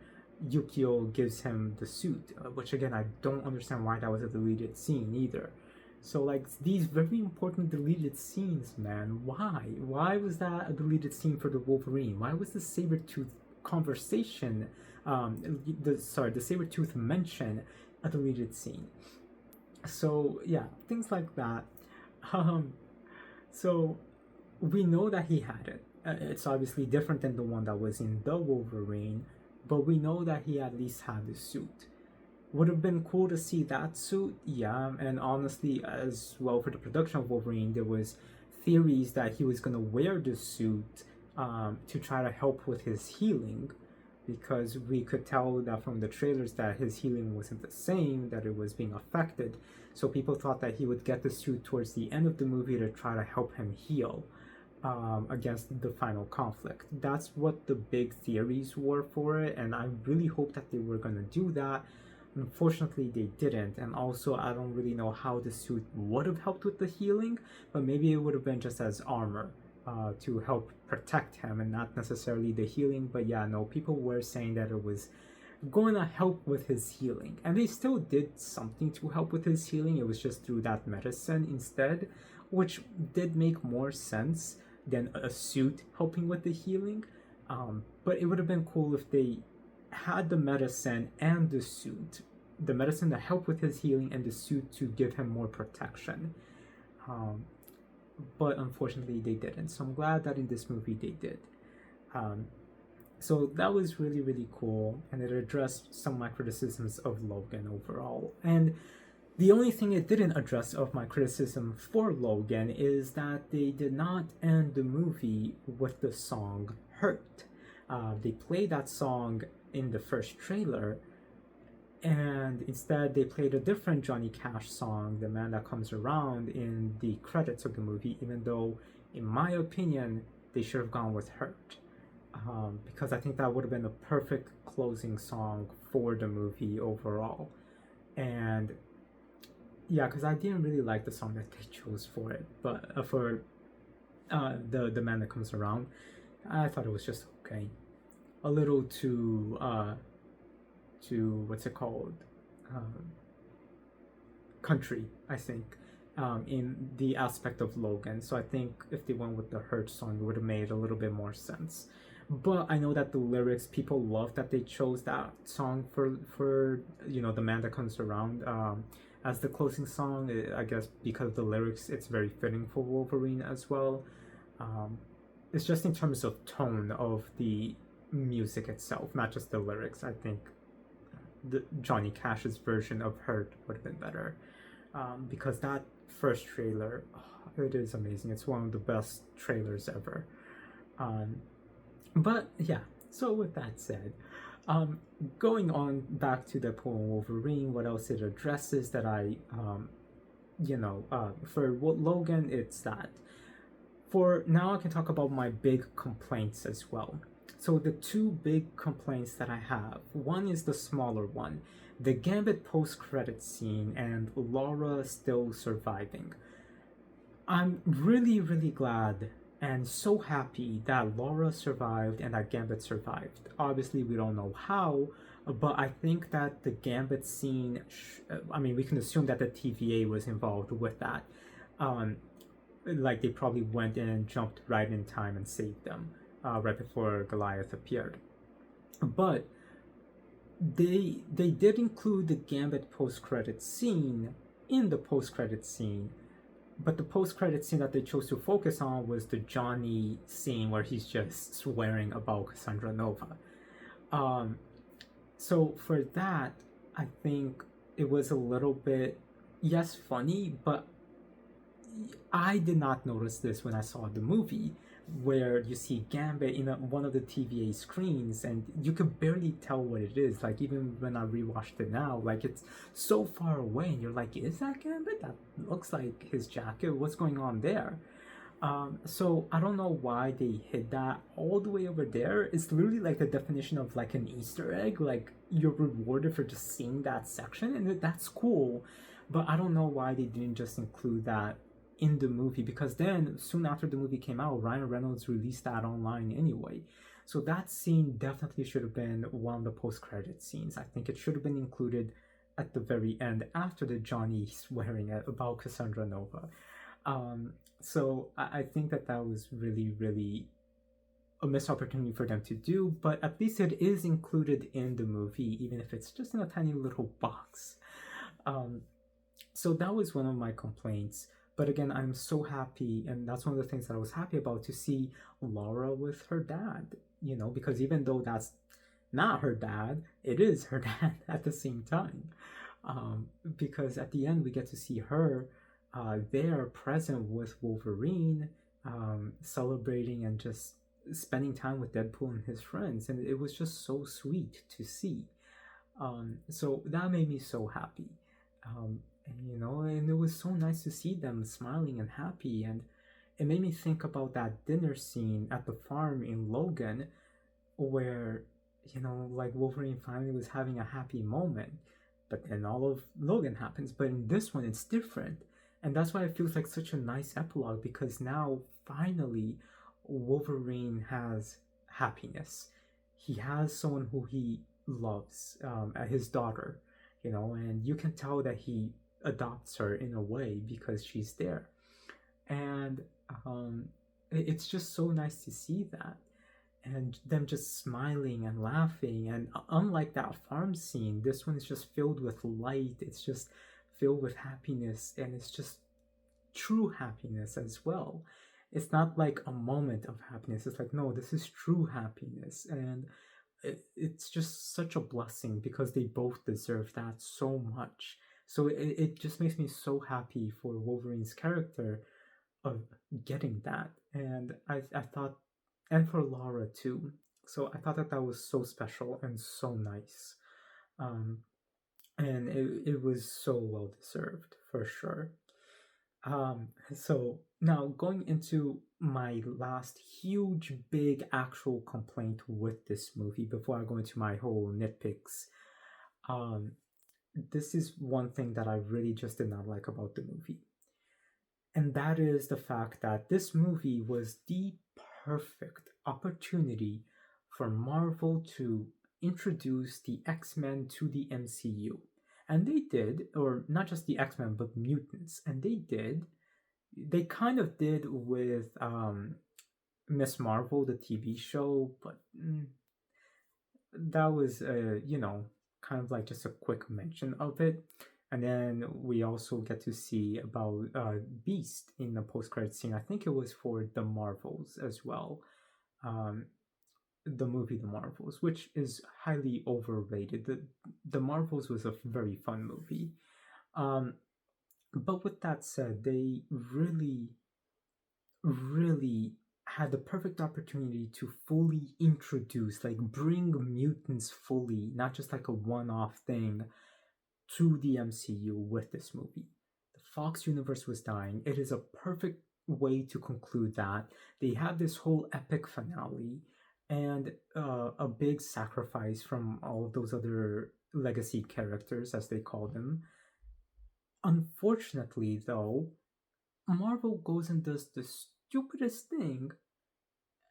Yukio gives him the suit, which again, I don't understand why that was a deleted scene either. So like, these very important deleted scenes, man, why was that a deleted scene for the Wolverine? Why was the Sabretooth conversation, the Sabretooth mention a deleted scene? So yeah, things like that. So we know that he had it. It's obviously different than the one that was in The Wolverine, but we know that he at least had the suit. Would have been cool to see that suit, yeah, and honestly, as well, for the production of Wolverine, there was theories that he was gonna wear the suit to try to help with his healing, because we could tell that from the trailers that his healing wasn't the same, that it was being affected. So people thought that he would get the suit towards the end of the movie to try to help him heal against the final conflict. That's what the big theories were for it, and I really hope that they were gonna do that. Unfortunately, they didn't, and also I don't really know how the suit would have helped with the healing, but maybe it would have been just as armor to help protect him and not necessarily the healing. But yeah, no, people were saying that it was going to help with his healing, and they still did something to help with his healing. It was just through that medicine instead, which did make more sense than a suit helping with the healing. But it would have been cool if they had the medicine and the suit, the medicine to help with his healing and the suit to give him more protection. But unfortunately they didn't, so I'm glad that in this movie they did. So that was really, really cool, and it addressed some of my criticisms of Logan overall. And the only thing it didn't address of my criticism for Logan is that they did not end the movie with the song Hurt. They played that song in the first trailer, and instead they played a different Johnny Cash song, The Man That Comes Around, in the credits of the movie, even though, in my opinion, they should have gone with Hurt. Because I think that would have been a perfect closing song for the movie overall. And yeah, because I didn't really like the song that they chose for it, but for the man that comes around, I thought it was just okay, a little too what's it called, um, country, I think, in the aspect of Logan. So I think if they went with the Hurt song, it would have made a little bit more sense. But I know that the lyrics, people love that they chose that song for the man that comes around, as the closing song. I guess because of the lyrics, it's very fitting for Wolverine as well. Um, it's just in terms of tone of the music itself, not just the lyrics. I think the Johnny Cash's version of Hurt would have been better, because that first trailer, oh, it is amazing. It's one of the best trailers ever. Um, but yeah, so with that said, um, going on back to Deadpool and Wolverine, what else it addresses that for Logan, it's that. For now, I can talk about my big complaints as well. So the two big complaints that I have, one is the smaller one, the Gambit post-credit scene and Laura still surviving. I'm really, really glad and so happy that Laura survived and that Gambit survived. Obviously, we don't know how, but I think that the Gambit scene, I mean, we can assume that the TVA was involved with that. Um, like they probably went in and jumped right in time and saved them right before Goliath appeared. But they did include the Gambit post credit scene in the post credit scene, but the post credit scene that they chose to focus on was the Johnny scene where he's just swearing about Cassandra Nova. Um, so for that, I think it was a little bit, yes, funny, but I did not notice this when I saw the movie, where you see Gambit in one of the TVA screens, and you could barely tell what it is. Like even when I rewatched it now, like it's so far away, and you're like, "Is that Gambit? That looks like his jacket. What's going on there?" So I don't know why they hid that all the way over there. It's literally like the definition of like an Easter egg. Like you're rewarded for just seeing that section, and that's cool. But I don't know why they didn't just include that in the movie, because then soon after the movie came out, Ryan Reynolds released that online anyway. So that scene definitely should have been one of the post-credit scenes. I think it should have been included at the very end after the Johnny swearing about Cassandra Nova. So I think that was really, really a missed opportunity for them to do, but at least it is included in the movie, even if it's just in a tiny little box. Um, so that was one of my complaints. But again, I'm so happy, and that's one of the things that I was happy about, to see Laura with her dad, because even though that's not her dad, it is her dad at the same time. Because at the end, we get to see her there present with Wolverine, celebrating and just spending time with Deadpool and his friends. And it was just so sweet to see. So that made me so happy. And it was so nice to see them smiling and happy, and it made me think about that dinner scene at the farm in Logan, where like Wolverine finally was having a happy moment, but then all of Logan happens. But in this one, it's different, and that's why it feels like such a nice epilogue, because now finally Wolverine has happiness. He has someone who he loves, his daughter, and you can tell that he adopts her in a way because she's there. And it's just so nice to see that, and them just smiling and laughing. And unlike that farm scene, this one is just filled with light. It's just filled with happiness, and it's just true happiness as well. it's not like a moment of happiness. It's like, no, this is true happiness. And it's just such a blessing because they both deserve that so much. So it just makes me so happy for Wolverine's character of getting that. And I thought, and for Laura too. So I thought that that was so special and so nice. Um, and it was so well deserved for sure. So now going into my last huge, big actual complaint with this movie before I go into my whole nitpicks. Um, this is one thing that I really just did not like about the movie. And that is the fact that this movie was the perfect opportunity for Marvel to introduce the X-Men to the MCU. And they did, or not just the X-Men, but mutants. And they kind of did with Miss Marvel, the TV show, but that was, kind of like just a quick mention of it. And then we also get to see about Beast in the post-credit scene. I think it was for the Marvels as well. Um, the movie The Marvels, which is highly overrated. The Marvels was a very fun movie. Um, but with that said, they really had the perfect opportunity to fully introduce, like bring mutants fully, not just like a one-off thing, to the MCU with this movie. The Fox universe was dying. It is a perfect way to conclude that. They have this whole epic finale and a big sacrifice from all of those other legacy characters, as they call them. Unfortunately, though, Marvel goes and does the stupidest thing.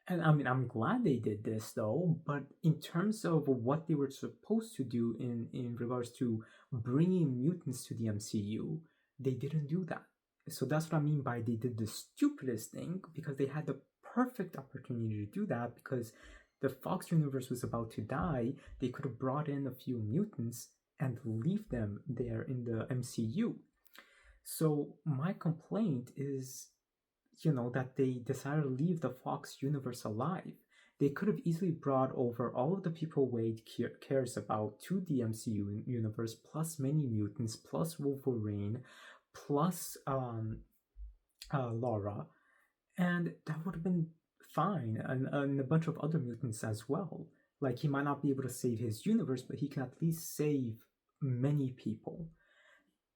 And I mean, I'm glad they did this though, but in terms of what they were supposed to do in regards to bringing mutants to the MCU, they didn't do that. So that's what I mean by they did the stupidest thing because they had the perfect opportunity to do that because the Fox universe was about to die. They could have brought in a few mutants and leave them there in the MCU. So my complaint is, that they decided to leave the Fox universe alive. They could have easily brought over all of the people Wade cares about to the MCU universe, plus many mutants, plus Wolverine, plus Laura, and that would have been fine, and a bunch of other mutants as well. Like, he might not be able to save his universe, but he can at least save many people.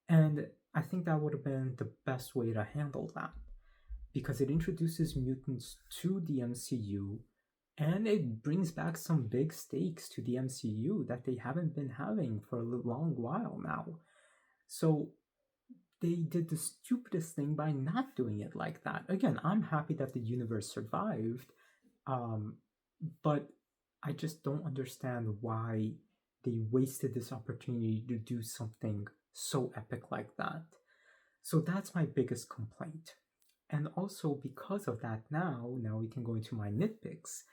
And I think that would have been the best way to handle that because it introduces mutants to the MCU and it brings back some big stakes to the MCU that they haven't been having for a long while now. So they did the stupidest thing by not doing it like that. Again, I'm happy that the universe survived, um, but I just don't understand why they wasted this opportunity to do something so epic like that. So that's my biggest complaint. And also because of that, now we can go into my nitpicks.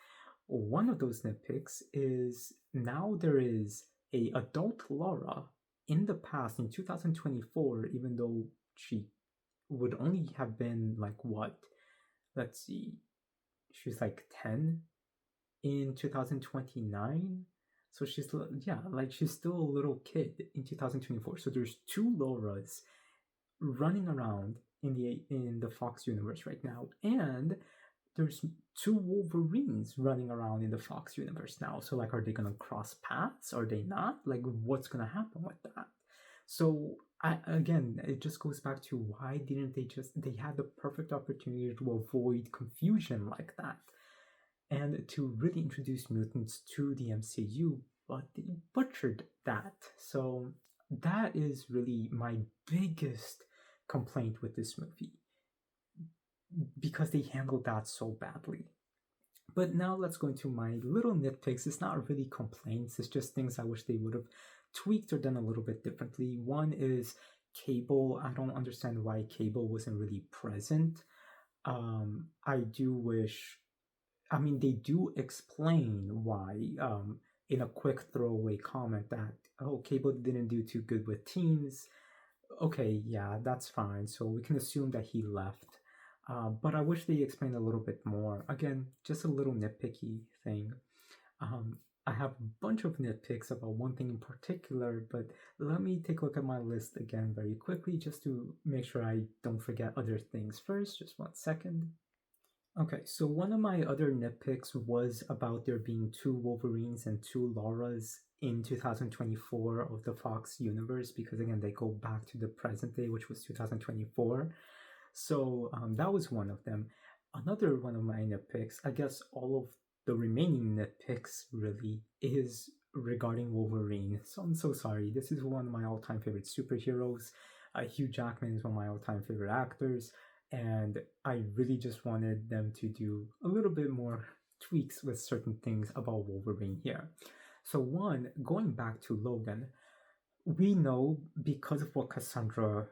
One of those nitpicks is now there is a adult Laura in the past in 2024, even though she would only have been like what? Let's see. She's like 10 in 2029. So yeah, like she's still a little kid in 2024. So there's two Lauras running around in the Fox universe right now, and there's two Wolverines running around in the Fox universe now. So like, are they gonna cross paths? Are they not? Like, what's gonna happen with that? So again, it just goes back to why didn't they had the perfect opportunity to avoid confusion like that and to really introduce mutants to the MCU, but they butchered that. So that is really my biggest complaint with this movie because they handled that so badly. But now let's go into my little nitpicks. It's not really complaints, it's just things I wish they would have tweaked or done a little bit differently. One is Cable. I don't understand why Cable wasn't really present. I do wish, I mean, they do explain why in a quick throwaway comment that, oh, Cable didn't do too good with teams. Okay, yeah, that's fine. So we can assume that he left. But I wish they explained a little bit more. Again, just a little nitpicky thing. I have a bunch of nitpicks about one thing in particular, but let me take a look at my list again very quickly just to make sure I don't forget other things first. Just 1 second. Okay, so one of my other nitpicks was about there being two Wolverines and two Lauras in 2024 of the Fox universe because again they go back to the present day, which was 2024. So that was one of them. Another one of my nitpicks, I guess all of the remaining nitpicks really, is regarding Wolverine. So I'm so sorry. This is one of my all-time favorite superheroes. Hugh Jackman is one of my all-time favorite actors, and I really just wanted them to do a little bit more tweaks with certain things about Wolverine here. So one, going back to Logan, we know because of what Cassandra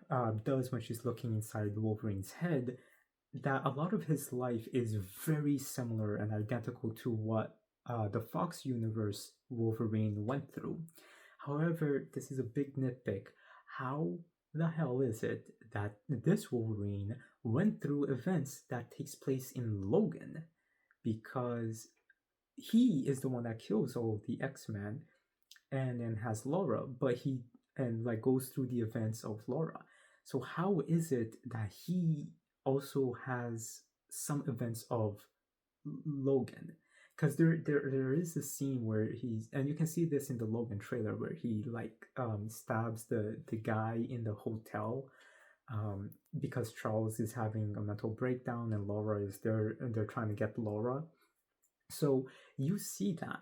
does when she's looking inside Wolverine's head that a lot of his life is very similar and identical to what the Fox universe Wolverine went through. However, this is a big nitpick. How the hell is it that this Wolverine went through events that takes place in Logan? Because he is the one that kills all of the X-Men and then has Laura, but he and like goes through the events of Laura. So how is it that he also has some events of Logan? Because there is a scene where he's and you can see this in the Logan trailer where he like stabs the guy in the hotel because Charles is having a mental breakdown and Laura is there and they're trying to get Laura. So you see that.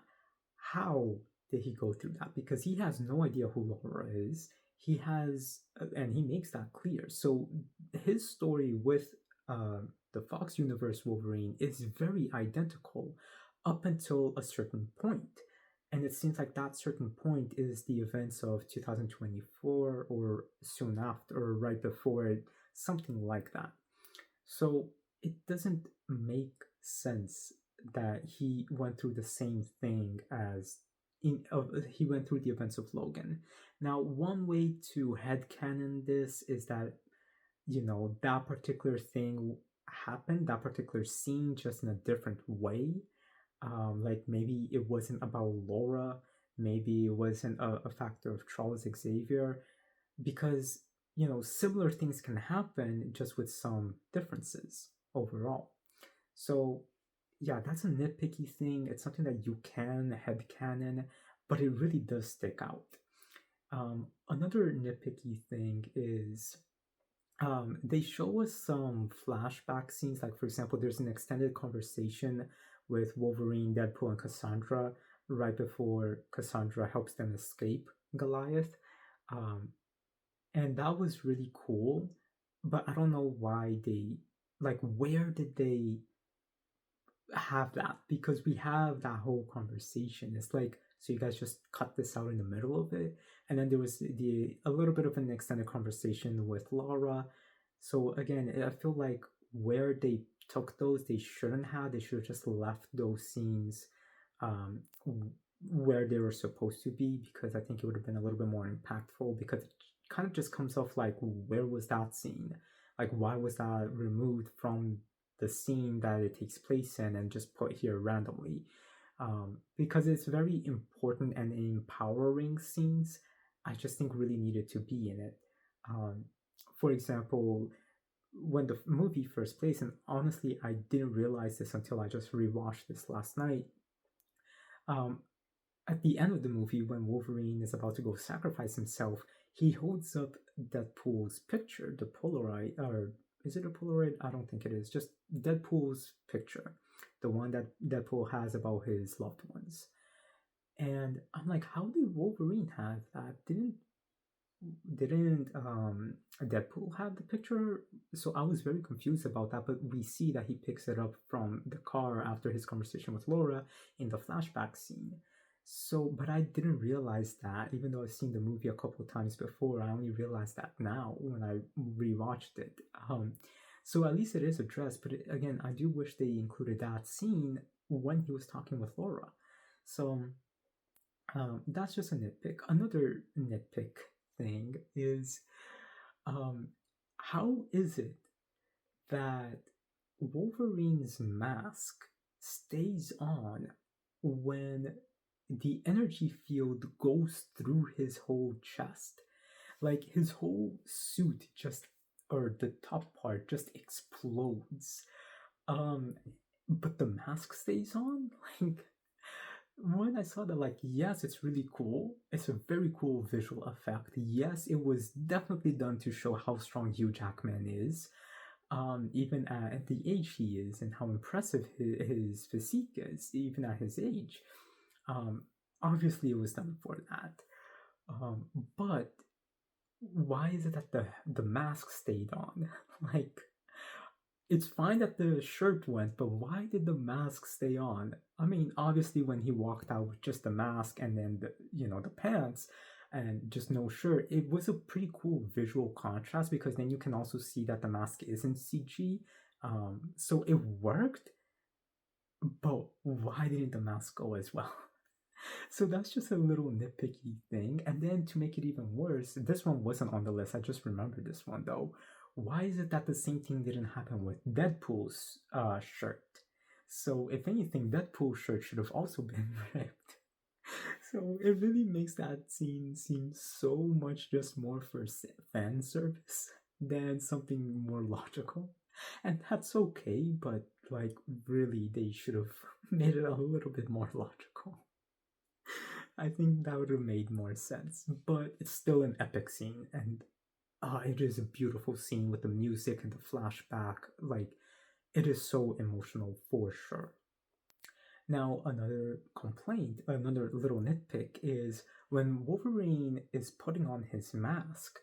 How did he go through that? Because he has no idea who Laura is. He has, and he makes that clear. So his story with the Fox Universe Wolverine is very identical up until a certain point. And it seems like that certain point is the events of 2024 or soon after or right before it, something like that. So it doesn't make sense that he went through the same thing as he went through the events of Logan. Now, one way to headcanon this is that that particular thing happened, that particular scene, just in a different way. Like maybe it wasn't about Laura, maybe it wasn't a factor of Charles Xavier, because similar things can happen just with some differences overall. So yeah, that's a nitpicky thing. It's something that you can headcanon, but it really does stick out. Another nitpicky thing is they show us some flashback scenes. Like, for example, there's an extended conversation with Wolverine, Deadpool, and Cassandra right before Cassandra helps them escape Goliath. Um, and that was really cool, but I don't know why they, like, where did they have that? Because we have that whole conversation. It's like, so you guys just cut this out in the middle of it, and then there was the a little bit of an extended conversation with Laura. So again, I feel like where they took those, they shouldn't have. They should have just left those scenes um, where they were supposed to be, because I think it would have been a little bit more impactful. Because it kind of just comes off like, where was that scene? Like, why was that removed from the scene that it takes place in and just put here randomly? Because it's very important and empowering scenes. I just think really needed to be in it. For example, when the movie first plays, and honestly, I didn't realize this until I just rewatched this last night. Um, at the end of the movie, when Wolverine is about to go sacrifice himself, he holds up Deadpool's picture, the Polaroid, or is it a Polaroid? I don't think it is. Just Deadpool's picture, the one that Deadpool has about his loved ones. And I'm like, how did Wolverine have that? Didn't Deadpool have the picture? So I was very confused about that, but we see that he picks it up from the car after his conversation with Laura in the flashback scene. So, but I didn't realize that, even though I've seen the movie a couple of times before. I only realized that now when I rewatched it. So at least it is addressed, but again, I do wish they included that scene when he was talking with Laura. So that's just a nitpick. Another nitpick thing is how is it that Wolverine's mask stays on when the energy field goes through his whole chest. Like his whole suit just, or the top part just explodes. Um, but the mask stays on? Like, when I saw that, like, yes, it's really cool. It's a very cool visual effect. Yes, it was definitely done to show how strong Hugh Jackman is, even at the age he is, and how impressive his physique is, even at his age. Um, Obviously, it was done for that. Um, but why is it that the mask stayed on? Like, it's fine that the shirt went, but why did the mask stay on? I mean, obviously, when he walked out with just the mask and then the pants and just no shirt, it was a pretty cool visual contrast because then you can also see that the mask isn't CG. So it worked, but why didn't the mask go as well? So that's just a little nitpicky thing. And then to make it even worse, this one wasn't on the list. I just remembered this one though. Why is it that the same thing didn't happen with Deadpool's shirt? So if anything, Deadpool's shirt should have also been ripped. So it really makes that scene seem so much just more for fan service than something more logical. And that's okay, but like really they should have made it a little bit more logical. I think that would have made more sense, but it's still an epic scene, and it is a beautiful scene with the music and the flashback. Like, it is so emotional for sure. Now, another complaint, another little nitpick is when Wolverine is putting on his mask.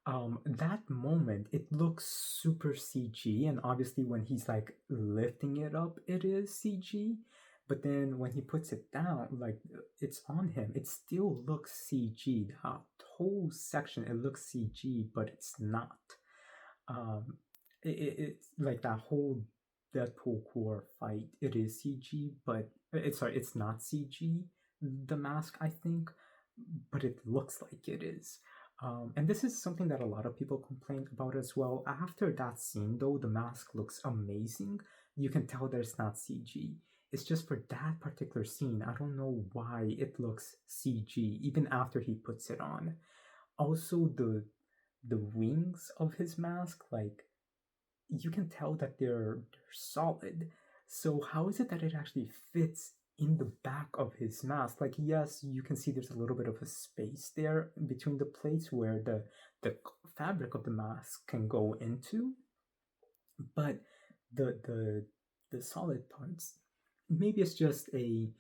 That moment it looks super CG, and obviously when he's like lifting it up, it is CG. But then when he puts it down, like it's on him, it still looks CG. That whole section it looks CG, but it's not. Um, it's like that whole Deadpool core fight. It is CG, but it's not CG. The mask, I think, but it looks like it is. And this is something that a lot of people complained about as well. After that scene, though, the mask looks amazing. You can tell that it's not CG. It's just for that particular scene. I don't know why it looks CG even after he puts it on. Also, the wings of his mask, like you can tell that they're solid. So how is it that it actually fits in the back of his mask? Like yes, you can see there's a little bit of a space there between the plates where the fabric of the mask can go into, but the the the solid parts, maybe it's just a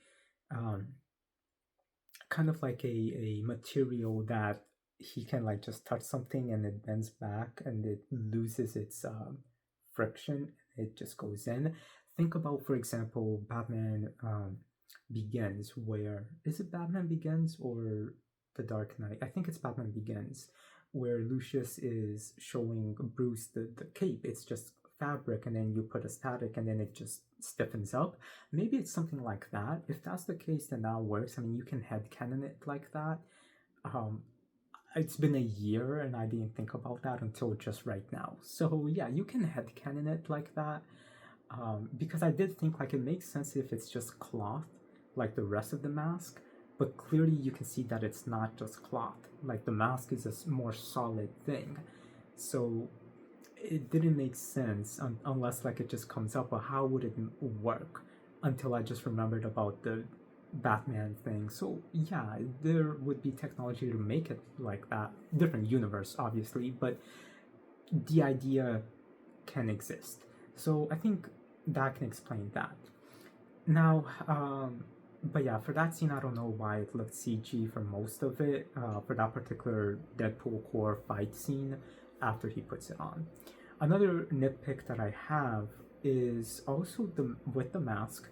um kind of like a material that he can like just touch something and it bends back and it loses its friction, it just goes in. Think about, for example, Batman Begins, where is it Batman Begins or The Dark Knight? I think it's Batman Begins, where Lucius is showing Bruce the cape. It's just fabric and then you put a static and then it just stiffens up. Maybe it's something like that. If that's the case, then that works. I mean, you can headcanon it like that. Um, it's been a year and I didn't think about that until just right now. So yeah, you can headcanon it like that. Because I did think like it makes sense if it's just cloth, like the rest of the mask, but clearly you can see that it's not just cloth. Like the mask is a more solid thing. So it didn't make sense unless like it just comes up, but how would it work? Until I just remembered about the Batman thing. So yeah, there would be technology to make it like that. Different universe, obviously, but the idea can exist. So I think that can explain that. Now, but yeah, for that scene, I don't know why it looked CG for most of it. For that particular Deadpool core fight scene, after he puts it on. Another nitpick that I have is also the with the mask.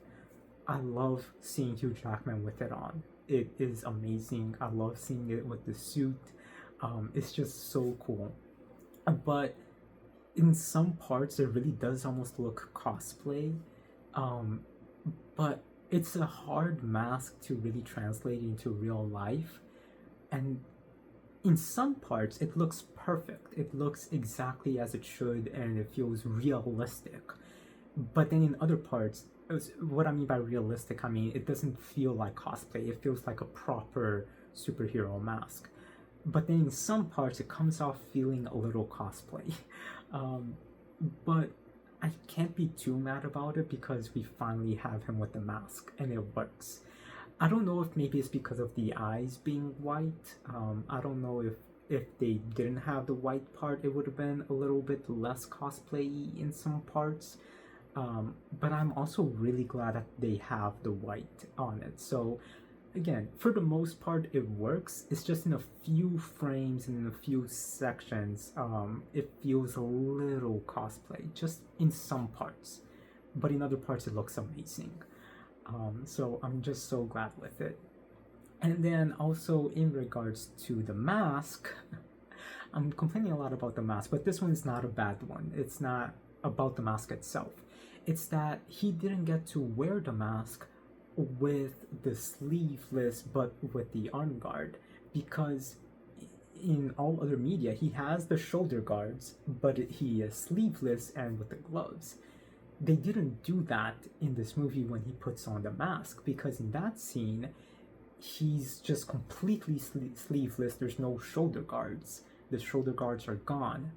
I love seeing Hugh Jackman with it on. It is amazing. I love seeing it with the suit. It's just so cool. But in some parts, it really does almost look cosplay. Um, but it's a hard mask to really translate into real life. And in some parts, it looks perfect. It looks exactly as it should and it feels realistic. But then in other parts, what I mean by realistic, I mean it doesn't feel like cosplay. It feels like a proper superhero mask. But then in some parts, it comes off feeling a little cosplay. um, but I can't be too mad about it because we finally have him with the mask and it works. I don't know if maybe it's because of the eyes being white. I don't know if they didn't have the white part, it would have been a little bit less cosplay in some parts. But I'm also really glad that they have the white on it. So again, for the most part, it works. It's just in a few frames and in a few sections, it feels a little cosplay, just in some parts. But in other parts, it looks amazing. So I'm just so glad with it. And then also in regards to the mask, I'm complaining a lot about the mask, but this one is not a bad one. It's not about the mask itself. It's that he didn't get to wear the mask with the sleeveless but with the arm guard, because in all other media he has the shoulder guards but he is sleeveless and with the gloves. They didn't do that in this movie when he puts on the mask, because in that scene he's just completely sleeveless. There's no shoulder guards. The shoulder guards are gone.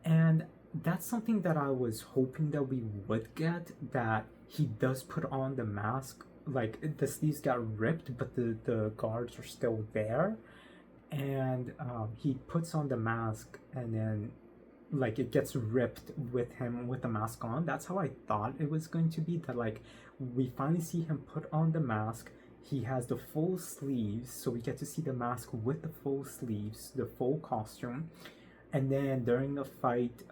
And that's something that I was hoping that we would get, that he does put on the mask. Like, the sleeves got ripped, but the guards are still there. And he puts on the mask, and then, like, it gets ripped with him with the mask on. That's how I thought it was going to be, that, like, we finally see him put on the mask. He has the full sleeves, so we get to see the mask with the full sleeves, the full costume. And then during the fight,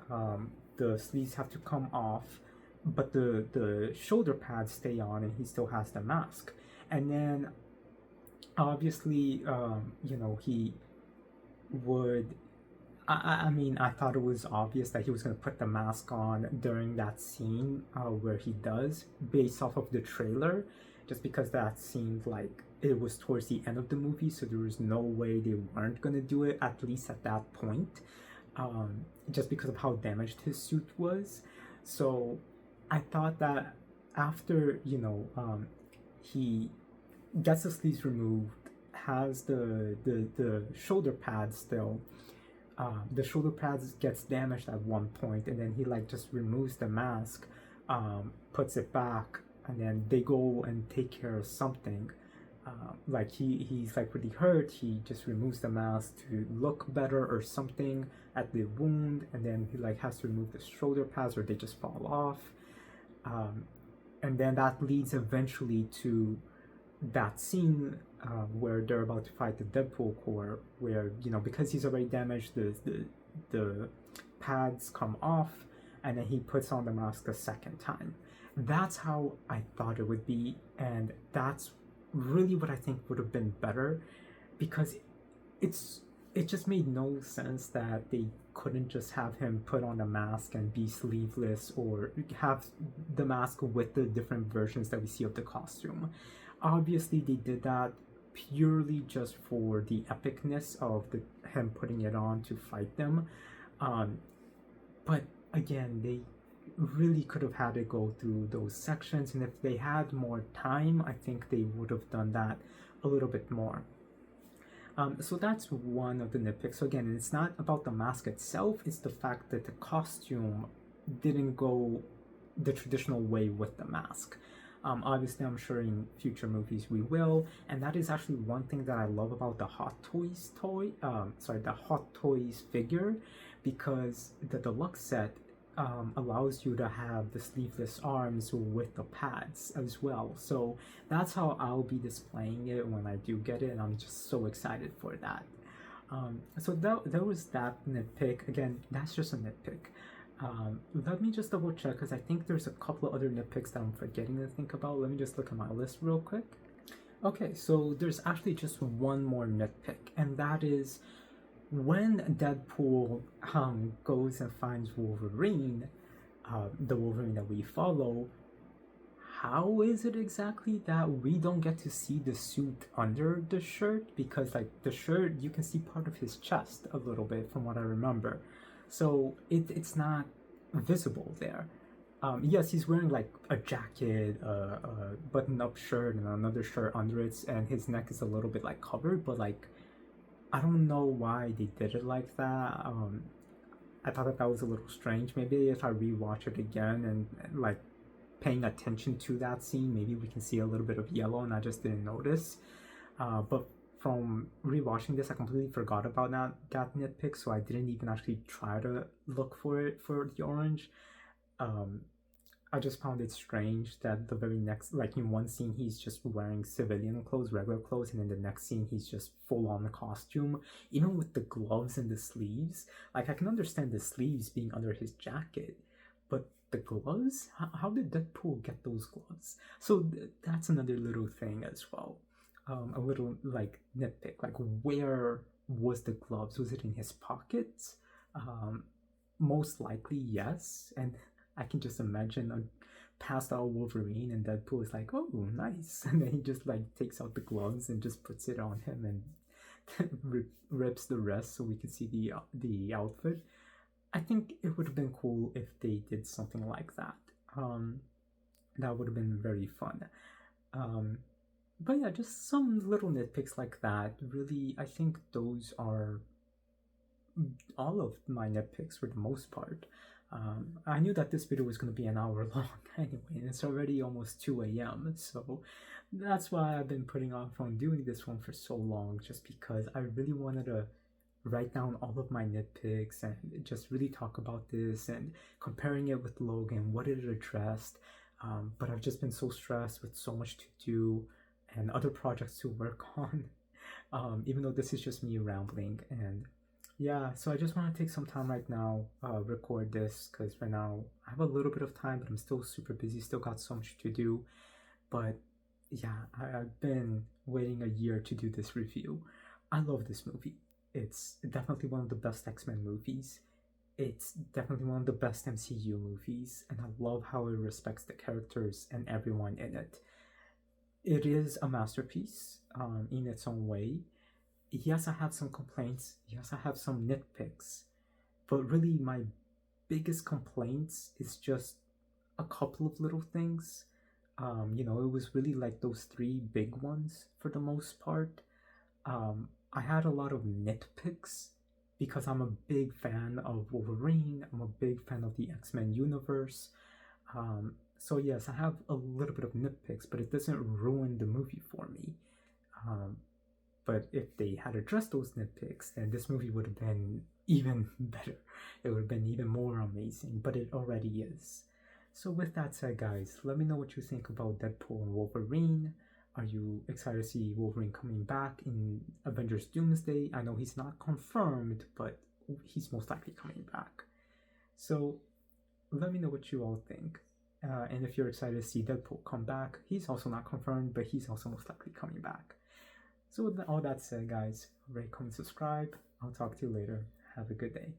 the sleeves have to come off, but the shoulder pads stay on, and he still has the mask. And then, obviously, he would. I mean, I thought it was obvious that he was going to put the mask on during that scene where he does, based off of the trailer, just because that seemed like it was towards the end of the movie, so there was no way they weren't going to do it, at least at that point, just because of how damaged his suit was. So I thought that after, he gets the sleeves removed, has the shoulder pads still, the shoulder pads gets damaged at one point, and then he like just removes the mask, puts it back, and then they go and take care of something. Like he's like really hurt. He just removes the mask to look better or something at the wound, and then he like has to remove the shoulder pads or they just fall off. And then that leads eventually to that scene where they're about to fight the Deadpool Corps, where because he's already damaged, the pads come off, and then he puts on the mask a second time. That's how I thought it would be, and that's really what I think would have been better, because it just made no sense that they couldn't just have him put on a mask and be sleeveless, or have the mask with the different versions that we see of the costume. Obviously, they did that purely just for the epicness of him putting it on to fight them. But again, they really could have had it go through those sections, and if they had more time, I think they would have done that a little bit more. So that's one of the nitpicks. So again, it's not about the mask itself, it's the fact that the costume didn't go the traditional way with the mask. Obviously, I'm sure in future movies we will, and that is actually one thing that I love about the Hot Toys the Hot Toys figure, because the deluxe set allows you to have the sleeveless arms with the pads as well. So that's how I'll be displaying it when I do get it, and I'm just so excited for that. So that was that nitpick. Again, that's just a nitpick. Let me just double check, because I think there's a couple of other nitpicks that I'm forgetting to think about. Let me just look at my list real quick. Okay, so there's actually just one more nitpick, and that is when Deadpool goes and finds Wolverine, the Wolverine that we follow. How is it exactly that we don't get to see the suit under the shirt? Because like the shirt, you can see part of his chest a little bit from what I remember. So it's not visible there. Yes, he's wearing like a jacket, a button-up shirt, and another shirt under it, and his neck is a little bit like covered. But like, I don't know why they did it like that. I thought that was a little strange. Maybe if I rewatch it again and like paying attention to that scene, maybe we can see a little bit of yellow, and I just didn't notice. But from rewatching this, I completely forgot about that nitpick, so I didn't even actually try to look for it for the orange. Um, I just found it strange that the very next, like in one scene, he's just wearing civilian clothes, regular clothes, and in the next scene, he's just full on costume, even with the gloves and the sleeves. Like, I can understand the sleeves being under his jacket, but the gloves? How did Deadpool get those gloves? So that's another little thing as well. A little like nitpick, like where was the gloves? Was it in his pockets? Um, Most likely yes, and I can just imagine a passed out Wolverine and Deadpool is like, oh, nice, and then he just like takes out the gloves and just puts it on him and rips the rest so we can see the outfit. I think it would have been cool if they did something like that. Um, that would have been very fun. Um, but yeah, just some little nitpicks like that. Really, I think those are all of my nitpicks for the most part. I knew that this video was going to be an hour long anyway, and it's already almost 2 a.m. So that's why I've been putting off on doing this one for so long, just because I really wanted to write down all of my nitpicks and just really talk about this and comparing it with Logan, what it addressed. But I've just been so stressed with so much to do and other projects to work on, even though this is just me rambling. And yeah, so I just want to take some time right now, record this, because right now I have a little bit of time, but I'm still super busy, still got so much to do. But yeah, I've been waiting a year to do this review. I love this movie. It's definitely one of the best X-Men movies. It's definitely one of the best MCU movies, and I love how it respects the characters and everyone in it. It is a masterpiece, in its own way. Yes, I have some complaints. Yes, I have some nitpicks. But really, my biggest complaints is just a couple of little things. It was really like those three big ones for the most part. I had a lot of nitpicks because I'm a big fan of Wolverine. I'm a big fan of the X-Men universe. So yes, I have a little bit of nitpicks, but it doesn't ruin the movie for me. Um, but if they had addressed those nitpicks, then this movie would have been even better. It would have been even more amazing, but it already is. So with that said, guys, let me know what you think about Deadpool and Wolverine. Are you excited to see Wolverine coming back in Avengers Doomsday? I know he's not confirmed, but he's most likely coming back. So let me know what you all think. And if you're excited to see Deadpool come back, he's also not confirmed, but he's also most likely coming back. So with all that said, guys, rate, comment, subscribe. I'll talk to you later. Have a good day.